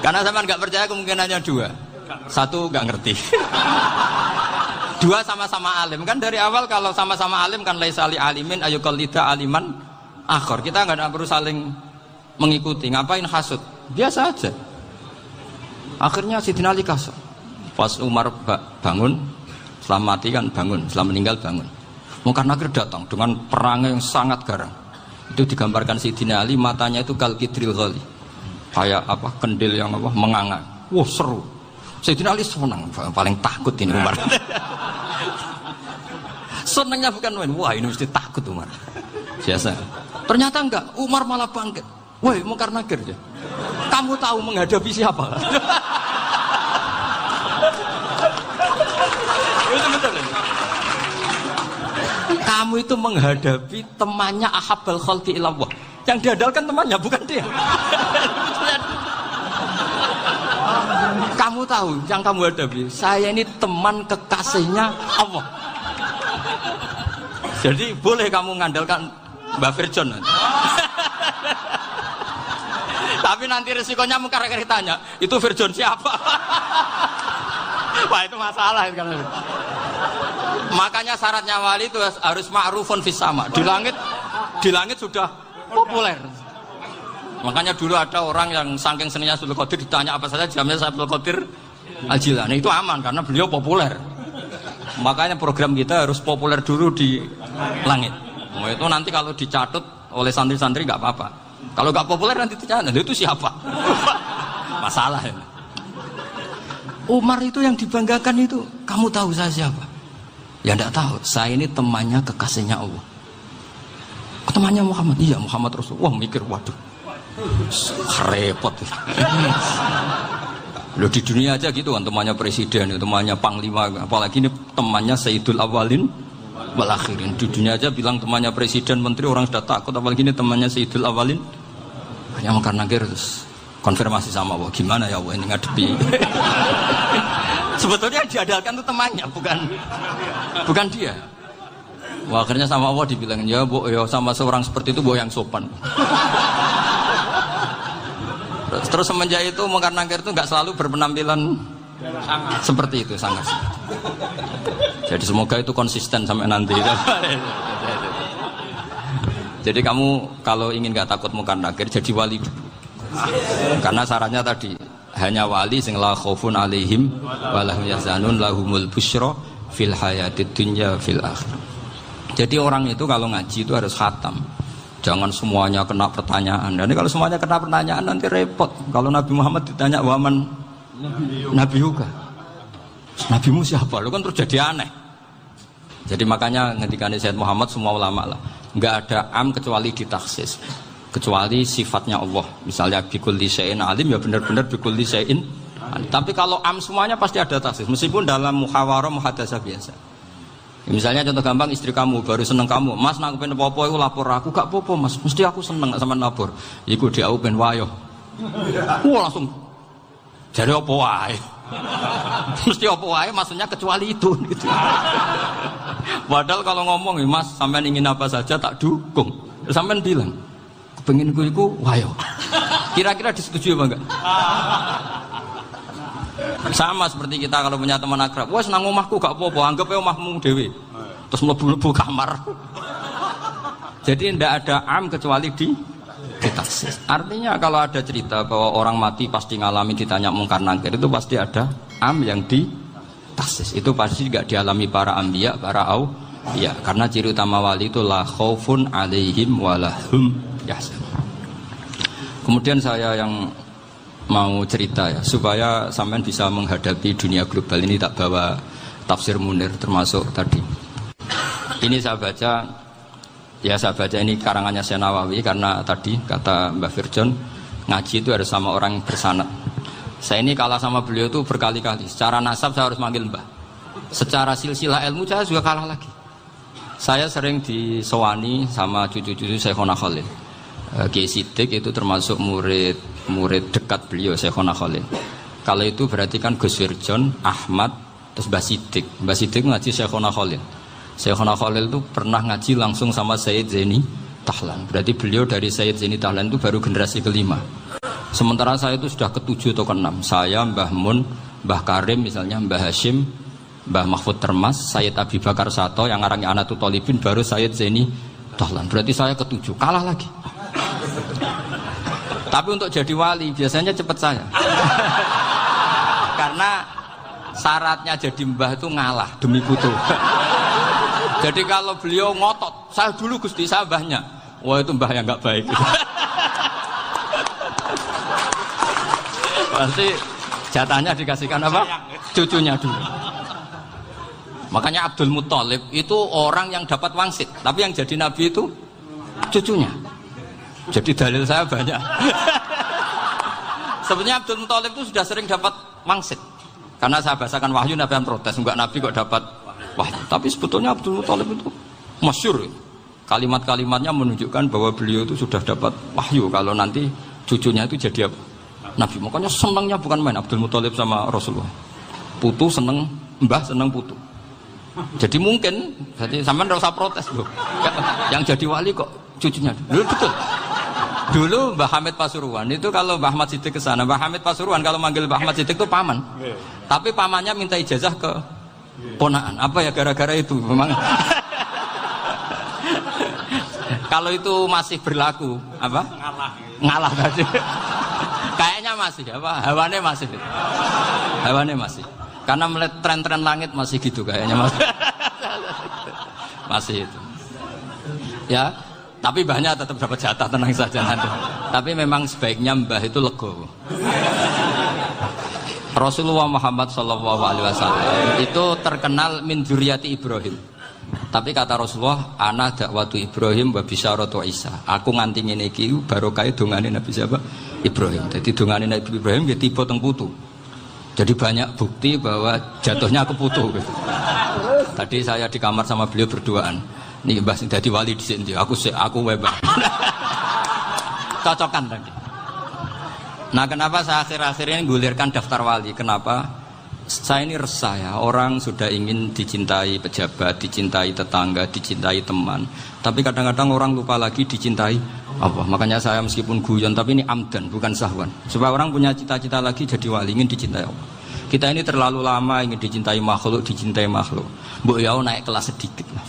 Karena sama nggak percaya kemungkinannya dua. Satu nggak ngerti. Dua sama-sama alim kan dari awal kalau sama-sama alim kan laisa li alimin ayuqallida aliman akhir. Kita nggak perlu saling mengikuti. Ngapain hasud? Biasa aja. Akhirnya Sayyidina Ali kasar. Pas Umar bangun, setelah mati kan bangun, setelah meninggal bangun. Munkar Nakir datang dengan perang yang sangat garang. Itu digambarkan Sayyidina Ali matanya itu kalkidril ghali. Kayak apa? Kendil yang apa? Menganga. Wah seru. Sayyidina Ali senang, paling takut ini Umar. Senangnya bukan main. Wah ini mesti takut Umar. Biasa. Ternyata enggak. Umar malah bangkit. Woi Munkar Nakir ya. Kamu tahu menghadapi siapa? Itu betul. Kamu itu menghadapi temannya ahabbal khalqi ilallah. Yang diandalkan temannya bukan dia. Kamu tahu yang kamu hadapi. Saya ini teman kekasihnya Allah. Jadi boleh kamu mengandalkan Mbak Virjon. Tapi nanti resikonya Munkar Nakir tanya, itu Virjon siapa? Wah itu masalah kan. Makanya syaratnya wali itu harus ma'rufun fis sama. Di langit sudah populer. Makanya dulu ada orang yang saking seninya Abdul Qadir ditanya apa saja jamnya Abdul Qadir Al-Jilani itu aman karena beliau populer. Makanya program kita harus populer dulu di langit. Oh, itu nanti kalau dicatut oleh santri-santri nggak apa-apa. Kalau nggak populer nanti dicatat itu siapa? Masalah ya. Umar itu yang dibanggakan itu, kamu tahu saya siapa? Ya enggak tahu, saya ini temannya kekasihnya Allah. Temannya Muhammad, iya Muhammad Rasul. Wah mikir, waduh, repot. Loh di dunia aja gitu kan, temannya presiden, temannya panglima, apalagi ini temannya Sayyidul Awalin wal Akhirin. Di dunia aja bilang temannya presiden, menteri orang sudah takut, apalagi ini temannya Sayyidul Awalin. Hanya Munkar Nakir terus konfirmasi sama Allah, gimana ya Allah ini ngadepi. Sebetulnya yang diandalkan itu temannya, bukan dia. Wah, akhirnya sama Allah dibilang, ya bu, ya sama seorang seperti itu bu yang sopan. Terus semenjak itu Munkar Nakir itu nggak selalu berpenampilan seperti itu sangat. Jadi semoga itu konsisten sampai nanti. Jadi kamu kalau ingin nggak takut Munkar Nakir jadi wali dulu. Karena syaratnya tadi hanya wali sing la khaufun alaihim wa lahum yahzanun lahumul busyra fil hayatid dunya fil akhirah. Jadi orang itu kalau ngaji itu harus khatam. Jangan semuanya kena pertanyaan. Dan kalau semuanya kena pertanyaan nanti repot. Kalau Nabi Muhammad ditanya waman Nabi juga. Nabimu siapa? Lu kan terus jadi aneh. Jadi makanya ketika Sayyid Muhammad semua ulama lah, nggak ada am kecuali ditaksis. Kecuali sifatnya Allah. Misalnya bikulli syai'in alim ya benar-benar bikulli syai'in. Tapi kalau am semuanya pasti ada taksis. Meskipun dalam muhawarah muhadasah biasa. Misalnya contoh gampang, istri kamu baru seneng kamu, Mas nak pengen apa-apa aku lapor aku, gak apa-apa Mas, mesti aku seneng gak sama lapor. Iku dia aku pengen wayo. Wah langsung jadi apa wae. Mesti apa wae maksudnya kecuali itu gitu. Padahal kalau ngomong Mas sampean ingin apa saja tak dukung. Sampean bilang kepengin ku iku wayo. Kira-kira disetujui apa enggak? Sama seperti kita kalau punya teman akrab, wah senang omahku gak apa-apa, anggap ya omahmu dewe. Terus mlebu-mlebu kamar. Jadi tidak ada am kecuali di taksis. Artinya kalau ada cerita bahwa orang mati pasti ngalami ditanya mungkar nangkir, itu pasti ada am yang di taksis. Itu pasti juga dialami para anbiya, para auliya. Karena ciri utama wali itu la khaufun alaihim walahum yahzanun. Kemudian saya yang mau cerita ya, supaya sampean bisa menghadapi dunia global ini, tak bawa tafsir Munir termasuk tadi. Ini saya baca ini karangannya Syekh Nawawi, karena tadi kata Mbah Firjon ngaji itu harus sama orang bersanad. Saya ini kalah sama beliau itu berkali-kali. Secara nasab saya harus manggil Mbah. Secara silsilah ilmu saya juga kalah lagi. Saya sering disewani sama cucu-cucu Syekhona Khalil. Kiai Siddiq itu termasuk murid dekat beliau Syekhona Khalil. Kalau itu berarti kan Gus Wirjon, Ahmad, terus Mbah Siddiq. Mbah Siddiq ngaji Syekhona Khalil. Syekhona Khalil itu pernah ngaji langsung sama Sayyid Zaini Tahlan. Berarti beliau dari Sayyid Zaini Tahlan itu baru generasi kelima. Sementara saya itu sudah ke-7 atau ke-6. Saya, Mbah Mun, Mbah Karim misalnya, Mbah Hashim, Mbah Mahfud Termas, Sayyid Abi Bakar Sato yang arangnya Anatul Tolibin, baru Sayyid Zaini Tahlan. Berarti saya ke-7, kalah lagi. Tapi untuk jadi wali biasanya cepat saya. Karena syaratnya jadi mbah itu ngalah demi putu. Jadi kalau beliau ngotot, saya dulu Gusti, saya mbahnya. Wah itu mbah yang nggak baik. Pasti jatahnya dikasihkan apa? Cucunya dulu. Makanya Abdul Muthalib itu orang yang dapat wangsit, tapi yang jadi nabi itu cucunya. Jadi dalil saya banyak. Sebenarnya Abdul Muthalib itu sudah sering dapat wangsit. Karena saya bahasakan wahyu, Nabi yang protes, enggak Nabi kok dapat wahyu. Tapi sebetulnya Abdul Muthalib itu masyhur. Kalimat-kalimatnya menunjukkan bahwa beliau itu sudah dapat wahyu kalau nanti cucunya itu jadi Nabi. Makanya senangnya bukan main Abdul Muthalib sama Rasulullah. Putu seneng, mbah seneng putu. Jadi mungkin, jadi sampean enggak usah protes loh. Yang jadi wali kok cucunya. Dulu betul. Dulu Mbah Hamid Pasuruan itu kalau Mbah Ahmad Siddiq ke sana, Mbah Hamid Pasuruan kalau manggil Mbah Ahmad Siddiq itu paman. Tapi pamannya minta ijazah ke ponaan. Apa ya gara-gara itu memang. Kalau itu masih berlaku, apa? Ngalah tadi. Kayaknya masih, apa? Hawane masih. Hawane masih. Karena melihat tren-tren langit masih gitu kayaknya masih. Masih itu. Ya. Tapi mbahnya tetap dapat jatah, tenang saja nanti. Tapi memang sebaiknya mbah itu legowo. Rasulullah Muhammad SAW itu terkenal min dzurriyyati Ibrahim. Tapi kata Rasulullah, ana dakwatu Ibrahim wa bisyaratu Isa. Aku nganti ngene iki barokah dongane Nabi siapa? Ibrahim. Jadi dongane Nabi Ibrahim ya tiba teng putu. Jadi banyak bukti bahwa jatuhnya ke putu. Tadi saya di kamar sama beliau berduaan. Nih mbah sing dadi wali dhisik ndi? Aku webah. Cocokan tadi. Nah, kenapa saya akhir-akhir ini gulirkan daftar wali? Kenapa? Saya ini resah ya, orang sudah ingin dicintai pejabat, dicintai tetangga, dicintai teman. Tapi kadang-kadang orang lupa lagi dicintai apa? Makanya saya meskipun guyon, tapi ini amdan, bukan sahwan. Supaya orang punya cita-cita lagi jadi wali, ingin dicintai Allah. Kita ini terlalu lama ingin dicintai makhluk. Mbok ya naik kelas sedikit lah.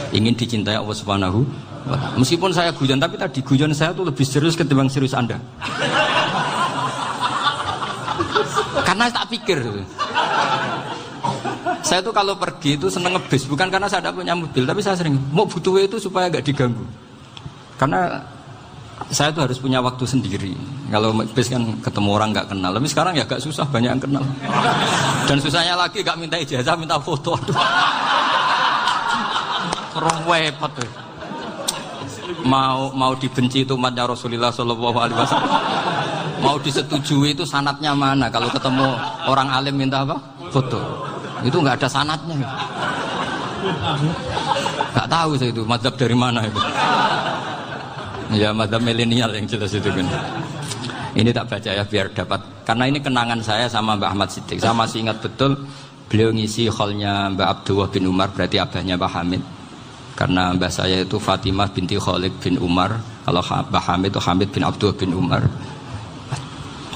Ingin dicintai Allah Subhanahu wa Ta'ala. Meskipun saya guyon, tapi tadi guyon saya tuh lebih serius ketimbang serius Anda. Karena tak pikir. Saya tuh kalau pergi itu seneng ngebis, bukan karena saya tidak punya mobil, tapi saya sering mau butuh itu supaya nggak diganggu. Karena saya tuh harus punya waktu sendiri. Kalau bis kan ketemu orang nggak kenal, tapi sekarang ya agak susah, banyak yang kenal. Dan susahnya lagi nggak minta ijazah, minta foto. Repot tuh. Mau dibenci itu umatnya Rasulullah Shallallahu Alaihi Wasallam. Mau disetujui itu sanatnya mana? Kalau ketemu orang alim minta apa? Foto. Itu nggak ada sanatnya. Gak tahu saya itu mazhab dari mana itu. Ya mazhab milenial yang jelas itu kan. Ini tak baca ya biar dapat, karena ini kenangan saya sama Mbak Ahmad Siddiq. Saya masih ingat betul beliau ngisi kholnya Mbak Abdullah bin Umar, berarti abahnya Mbak Hamid. Karena mbah saya itu Fatimah binti Khalid bin Umar, kalau Mbak Hamid itu Hamid bin Abdullah bin Umar.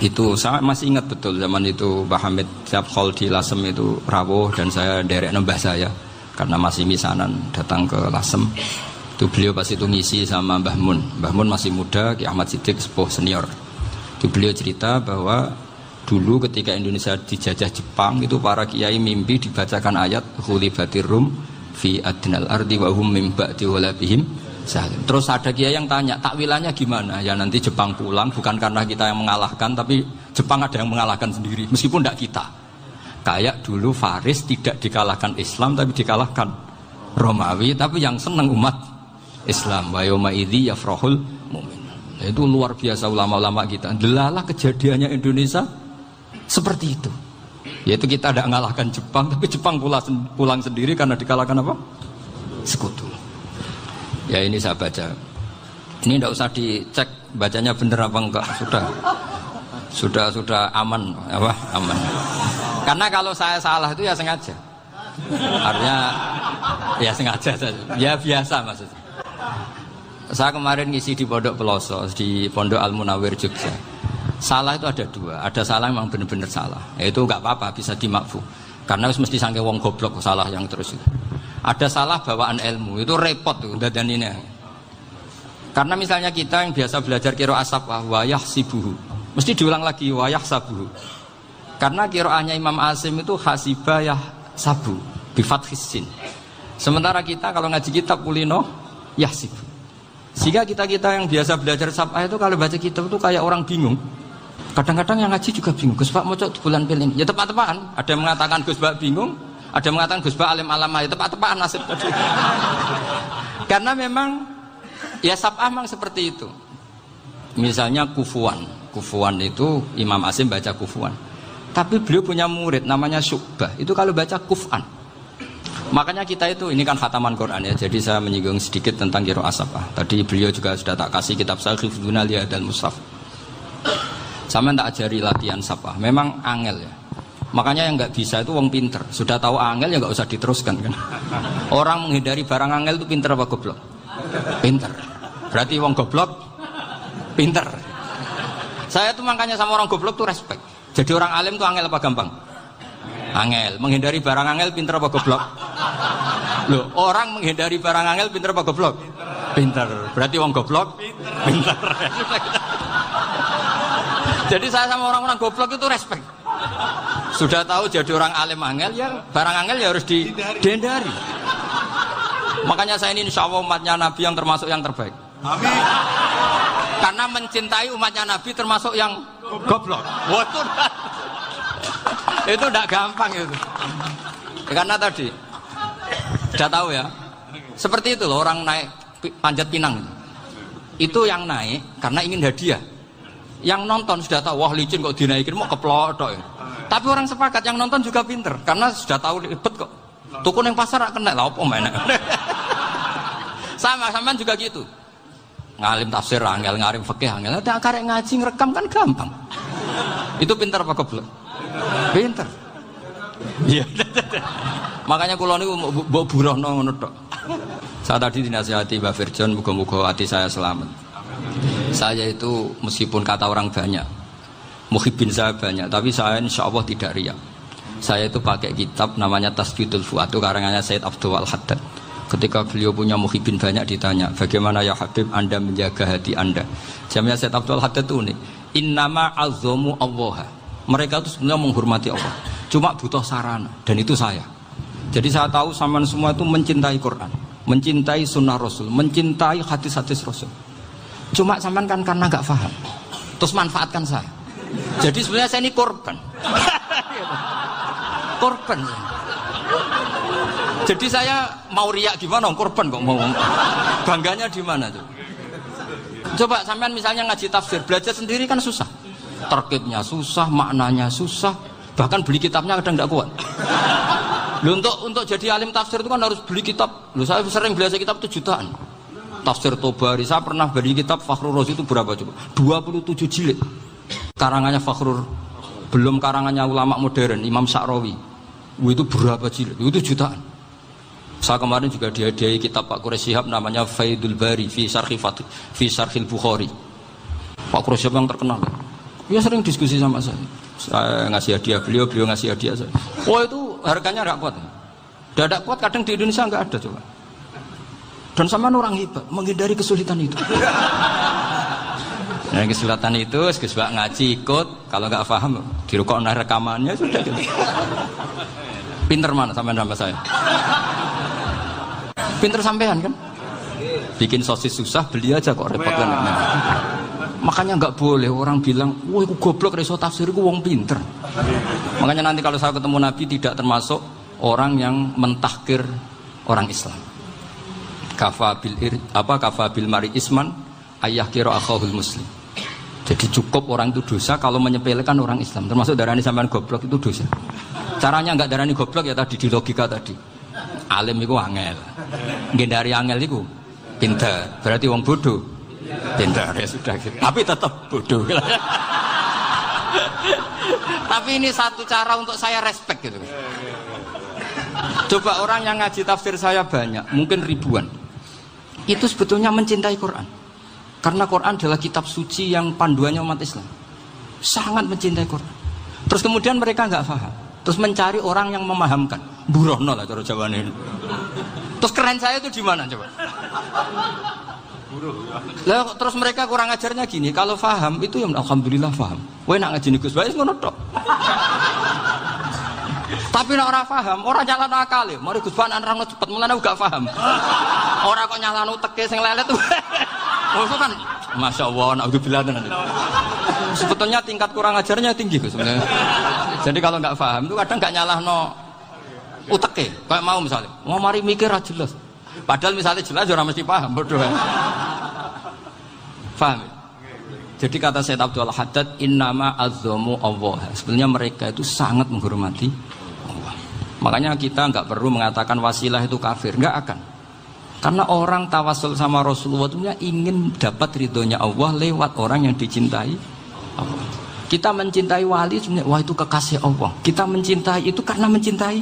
Itu saya masih ingat betul zaman itu Mbak Hamid siap khol di Lasem itu rawuh dan saya derek mbah saya karena masih misanan datang ke Lasem. Itu beliau pas itu ngisi sama Mbah Mun. Mbah Mun masih muda, Ki Ahmad Siddiq sepuh senior. Itu beliau cerita bahwa dulu ketika Indonesia dijajah Jepang itu para kiai mimpi dibacakan ayat Khulifatir Rum fi adnal ardi wa hum min ba'di walabihim. Terus ada kiai yang tanya, takwilannya gimana? Ya nanti Jepang pulang bukan karena kita yang mengalahkan, tapi Jepang ada yang mengalahkan sendiri, meskipun tidak kita. Kayak dulu Faris tidak dikalahkan Islam, tapi dikalahkan Romawi, tapi yang senang umat Islam. Wa yawma idzi yafrahul mu'min. Itu luar biasa ulama-ulama kita. Delalah kejadiannya Indonesia seperti itu. Yaitu kita tidak mengalahkan Jepang, tapi Jepang pulang sendiri karena dikalahkan apa? Sekutu. Ya ini saya baca. Ini tidak usah dicek bacanya benar apa enggak, sudah aman apa? Aman. Karena kalau saya salah itu ya sengaja. Artinya ya sengaja saja. Ya biasa maksudnya. Saya kemarin ngisi di Pondok Peloso, di Pondok Al Munawir Jogja. Salah itu ada dua. Ada salah yang memang benar-benar salah. Ya itu enggak apa-apa, bisa dimakfu. Karena mesti sangke wong goblok salah yang terus itu. Ada salah bawaan ilmu, itu repot tuh dan ini. Karena misalnya kita yang biasa belajar qiraah sabah wa yahsibuhu, mesti diulang lagi wa yahsabuhu. Karena qiraahnya Imam Asim itu hasibah yahsabu bi fathis sin. Sementara kita kalau ngaji kitab kulino yahsib. Sehingga kita yang biasa belajar sabah itu kalau baca kitab itu kayak orang bingung. Kadang-kadang yang ngaji juga bingung. Gus Pak mau cok bulan pilih. Ya tepat-tepatan. Ada yang mengatakan Gus Pak bingung. Ada yang mengatakan Gus Pak alim alama, ya tepat-tepat nasib tadi. Karena memang ya sab'ah memang seperti itu. Misalnya kufuan itu Imam Asim baca kufuan. Tapi beliau punya murid namanya Syu'bah. Itu kalau baca kuf'an. Makanya kita itu, ini kan khataman Quran ya. Jadi saya menyinggung sedikit tentang qiraah sab'ah. Tadi beliau juga sudah tak kasih kitab saya Hifdzuna Liyadal Mushaf. Sama tak ajari latihan sab'ah. Memang angel ya. Makanya yang nggak bisa itu wong pinter. Sudah tahu angel ya nggak usah diteruskan kan. Orang menghindari barang angel itu pinter apa goblok? Pinter. Berarti wong goblok pinter. Saya tuh makanya sama orang goblok tuh respect. Jadi orang alim tuh angel apa gampang? Angel. Menghindari barang angel pinter apa goblok? Loh, orang menghindari barang angel pinter apa goblok? Pinter. Berarti wong goblok pinter. Jadi saya sama orang-orang goblok itu respect. Sudah tahu jadi orang alim angel ya barang angel ya harus dihindari. Makanya saya ini insya Allah umatnya Nabi yang termasuk yang terbaik. Amin. Karena mencintai umatnya Nabi termasuk yang goblok. Waduh, itu tidak gampang itu. Karena tadi sudah tahu ya. Seperti itu loh orang naik panjat pinang. Itu yang naik karena ingin hadiah. Yang nonton sudah tahu, wah licin kok dinaikin mau keplotok ya. Tapi orang sepakat yang nonton juga pinter karena sudah tahu ribet kok. Tukun yang pasar kena lah apa mana. Sama juga gitu. Ngalim tafsir angel, ngalim fikih angel. Ada karek ngaji ngerekam kan gampang. Itu pinter apa goblok? Pinter. Iya. Makanya kula niku mbok burohno ngono tok. Saya tadi dinasihati Mbak Firjon, muga-muga hati saya selamat. Saya itu meskipun kata orang banyak, muhibbin saya banyak, tapi saya insya Allah tidak riya. Saya itu pakai kitab namanya Tasbidul Fuad, itu karangannya Said Abdul Al-Haddad. Ketika beliau punya muhibbin banyak ditanya, bagaimana ya Habib Anda menjaga hati Anda? Jamnya Said Abdul Al-Haddad itu nih, innama azzamu Allah. Mereka itu sebenarnya menghormati Allah, cuma butuh sarana, dan itu saya. Jadi saya tahu sampean semua itu mencintai Quran, mencintai sunnah Rasul, mencintai hadis-hadis Rasul. Cuma sampean kan karena nggak paham, terus manfaatkan saya. Jadi sebenarnya saya ini korban. Korban. Jadi saya mau riak gimana? Korban kok mau. Bangganya di mana tuh? Coba sampean misalnya ngaji tafsir, belajar sendiri kan susah. Terkitnya susah, maknanya susah. Bahkan beli kitabnya kadang nggak kuat. Untuk jadi alim tafsir itu kan harus beli kitab. Loh, saya sering beli kitab itu jutaan. Tafsir Tobari, saya pernah beli kitab Fakhrur Razi itu berapa coba? 27 jilid. Karangannya Fakhrur, belum karangannya ulama modern, Imam Sa'rawi. Itu berapa jilid? Itu jutaan. Saya kemarin juga dihadiahi kitab Pak Quraisy Shihab namanya Faidul Bari fi Syarhil Bukhari. Pak Quraisy Shihab yang terkenal. Dia sering diskusi sama saya. Saya ngasih hadiah beliau ngasih hadiah saya. Oh itu harganya nggak kuat. Tidak kuat kadang di Indonesia nggak ada coba. Dan sama orang hebat menghindari kesulitan itu. Nah, kesulitan itu sebab ngaji ikut, kalau nggak paham dirukuk rekamannya sudah gitu. Pinter mana sampean sama saya? Pinter sampean kan? Bikin sosis susah, beli aja kok repot kan. Makanya nggak boleh orang bilang, wah aku goblok reso tafsir, aku wong pinter. Makanya nanti kalau saya ketemu Nabi tidak termasuk orang yang mentahkir orang Islam. Kafa bil mari isman ayah kira akhahul muslim. Jadi cukup orang itu dosa kalau menyepelekan orang Islam. Termasuk darani sampean goblok itu dosa. Caranya nggak darani goblok ya tadi di logika tadi. Alim itu angel, gendari angel itu pinter. Berarti wong bodoh pinter ya sudah gitu. Tapi tetap bodoh. Tapi ini satu cara untuk saya respect gitu. Coba orang yang ngaji tafsir saya banyak, mungkin ribuan. Itu sebetulnya mencintai Quran. Karena Quran adalah kitab suci yang panduannya umat Islam. Sangat mencintai Quran. Terus kemudian mereka nggak paham. Terus mencari orang yang memahamkan. Burono lah cara jawabannya. Terus keren saya itu di mana coba? Lah terus mereka kurang ajarnya gini, kalau paham itu ya alhamdulillah paham. Kowe nak ngaji Gus Bae ngono tok. Tapi nek ora paham, ora nyalano akale. Mari Gus Bae nerangno cepet mulane gak paham. Ora kok nyalano teke sing lelet. Oh kan Masya Allah, naudzubillah tenan. Sebetulnya tingkat kurang ajarnya tinggi Gus sebenarnya. Jadi kalau nggak paham itu kadang nggak nyalahno uteke, kayak mau misalnya, mau mari mikir aja jelas. Padahal misalnya jelas orang mesti paham, berdoa. Paham? Ya? Jadi kata Sayyid Abdul Haddad, innama azzamu Allah. Sebenarnya mereka itu sangat menghormati Allah. Makanya kita nggak perlu mengatakan wasilah itu kafir, nggak akan. Karena orang tawasul sama Rasulullah itu ingin dapat ridhonya Allah lewat orang yang dicintai Allah. Kita mencintai wali sebenarnya, wah itu kekasih Allah. Kita mencintai itu karena mencintai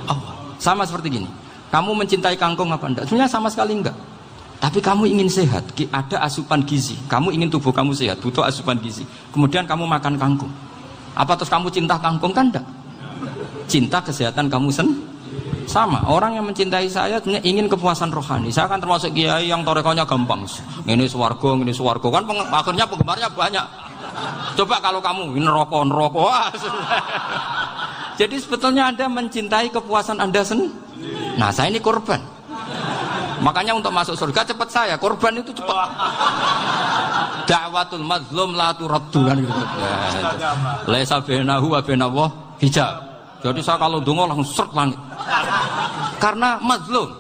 Allah. Sama seperti gini, kamu mencintai kangkung apa enggak? Sebenarnya sama sekali enggak. Tapi kamu ingin sehat, ada asupan gizi. Kamu ingin tubuh kamu sehat, butuh asupan gizi. Kemudian kamu makan kangkung. Apa terus kamu cinta kangkung kan enggak? Cinta kesehatan kamu sama. Orang yang mencintai saya sebenarnya ingin kepuasan rohani. Saya kan termasuk kiai yang torekonya gampang. Ini swarga kan akhirnya penggemarnya banyak. Coba kalau kamu ini neraka. Jadi sebetulnya Anda mencintai kepuasan Anda sendiri. Nah, saya ini korban. Makanya untuk masuk surga cepat saya. Korban itu cepat. Da'watul mazlum la turaddu kan gitu. Laisa bainahu wa bainallah hijab. Jadi saya kalau dongo langsung seret langit. Karena mazlum.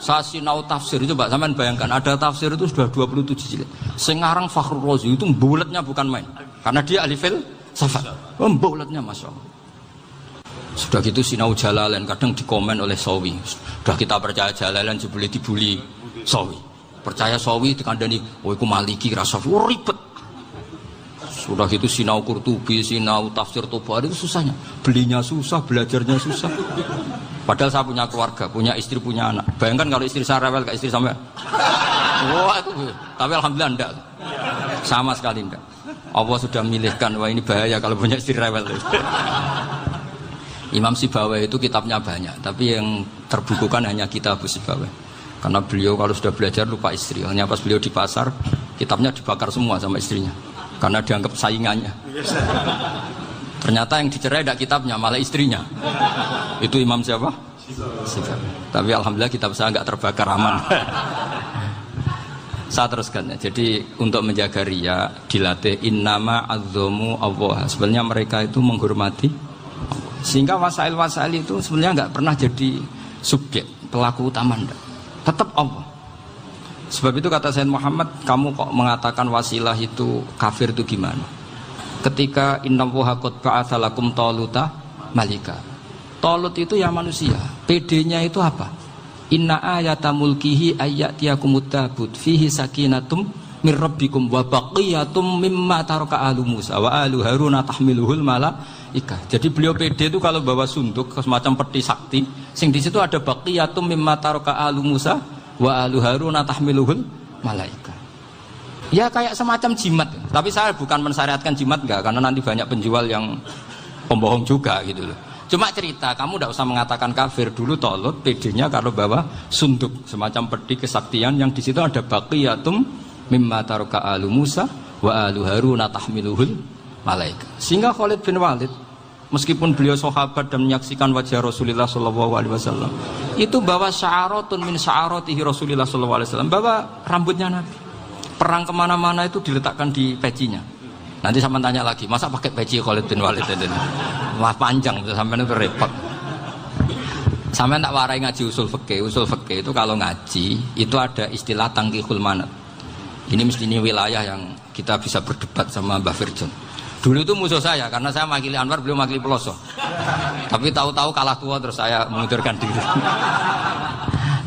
Saya sinau tafsir itu, Mbak, sampean bayangkan ada tafsir itu sudah 27 jilid. Sengarang Fakhrur Razi itu bulatnya bukan main. Karena dia ahli filsafat. Bulatnya Masya Allah. Sudah gitu sinau Jalalain kadang dikomen oleh Sawi. Sudah kita percaya Jalalain boleh dibully Sawi. Percaya Sawi dikandani, oh iku Maliki Rasafi, ribet. Sudah gitu sinau Qurtubi, sinau tafsir Tobari itu susahnya. Belinya susah, belajarnya susah. Padahal saya punya keluarga, punya istri, punya anak. Bayangkan kalau istri saya rewel ke istri sampai. Wah itu. Tapi alhamdulillah enggak. Sama sekali enggak. Allah sudah milihkan, wah ini bahaya kalau punya istri rewel. Imam Sibawai itu kitabnya banyak, tapi yang terbukukan hanya kitab Sibawai. Karena beliau kalau sudah belajar lupa istri. Hanya pas beliau di pasar, kitabnya dibakar semua sama istrinya. Karena dianggap saingannya. Ternyata yang dicerai tidak kitabnya, malah istrinya. Itu Imam siapa? Sibawai. Tapi alhamdulillah kitab saya nggak terbakar, aman. Saya teruskan ya. Jadi untuk menjaga riya dilatih innama azzamu Allah. Sebenarnya mereka itu menghormati Allah. Sehingga wasail-wasail itu sebenarnya nggak pernah jadi subjek pelaku utama, enggak. Tetap Allah. Sebab itu kata Sayyid Muhammad, kamu kok mengatakan wasilah itu kafir itu gimana? Ketika innallaha qad ba'atsa lakum taluta malika. Tolut itu ya manusia. PD-nya itu apa? Inna ayata mulkihi ayyatiyakumut tabut fihi sakinatum min rabbikum wa baqiyatum mimma taraka alu Musa wa alu Haruna tahmiluhul malaika. Jadi beliau PD itu kalau bawa sunduk semacam peti sakti, sing di situ ada baqiyatum mimma taraka alu Musa wa alu Haruna tahmiluhul malaika. Ya kayak semacam jimat. Tapi saya bukan mensyariatkan jimat enggak, karena nanti banyak penjual yang pembohong juga gitu loh. Cuma cerita, kamu tidak usah mengatakan kafir. Dulu Tolut PD-nya kalau bawa sunduk semacam peti kesaktian yang di situ ada baqiyatum mimma taraka alu Musa wa alu Haruna tahmiluhul malaika. Sehingga Khalid bin Walid meskipun beliau sahabat dan menyaksikan wajah Rasulullah SAW, itu bawa sya'aratun min sya'aratihi Rasulullah SAW, bawa rambutnya Nabi. Perang kemana-mana itu diletakkan di pecinya. Nanti sama tanya lagi, masa pakai peci Khalid bin Walid itu? Wah panjang, sampai itu repot. Sampai tak warai ngaji usul fikih. Usul fikih itu kalau ngaji itu ada istilah tangkihul manat. Ini mesti ini wilayah yang kita bisa berdebat sama Mbah Firjon. Dulu itu musuh saya karena saya makili Anwar, beliau makili Peloso. Tapi tahu-tahu kalah tua terus saya mengundurkan diri.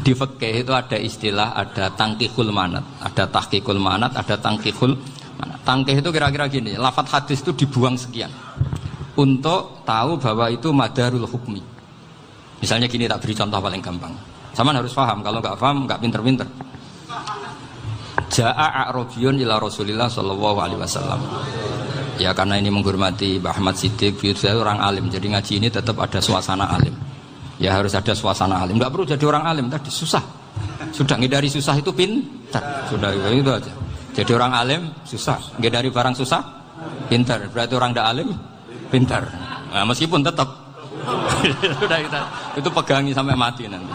Di fikih itu ada istilah, ada tangkihul manat, ada tahqiqul manat, ada tangkihul manat. Tangkih itu kira-kira gini, lafadz hadis itu dibuang sekian untuk tahu bahwa itu madarul hukmi. Misalnya gini, tak beri contoh paling gampang. Sama harus paham, kalau nggak paham nggak pinter-pinter. Ja'a a'rabiyun ila Rasulillah sallallahu alaihi wasallam. Ya karena ini menghormati Mbah Ahmad Siddiq, saya orang alim, jadi ngaji ini tetap ada suasana alim. Ya harus ada suasana alim. Nggak perlu jadi orang alim tadi, susah. Sudah ngindari susah itu pintar. Sudah itu aja. Jadi orang alim susah, ngindari barang susah pintar. Berarti orang tidak alim pintar. Nah, meskipun tetap sudah kita itu pegangi sampai mati nanti.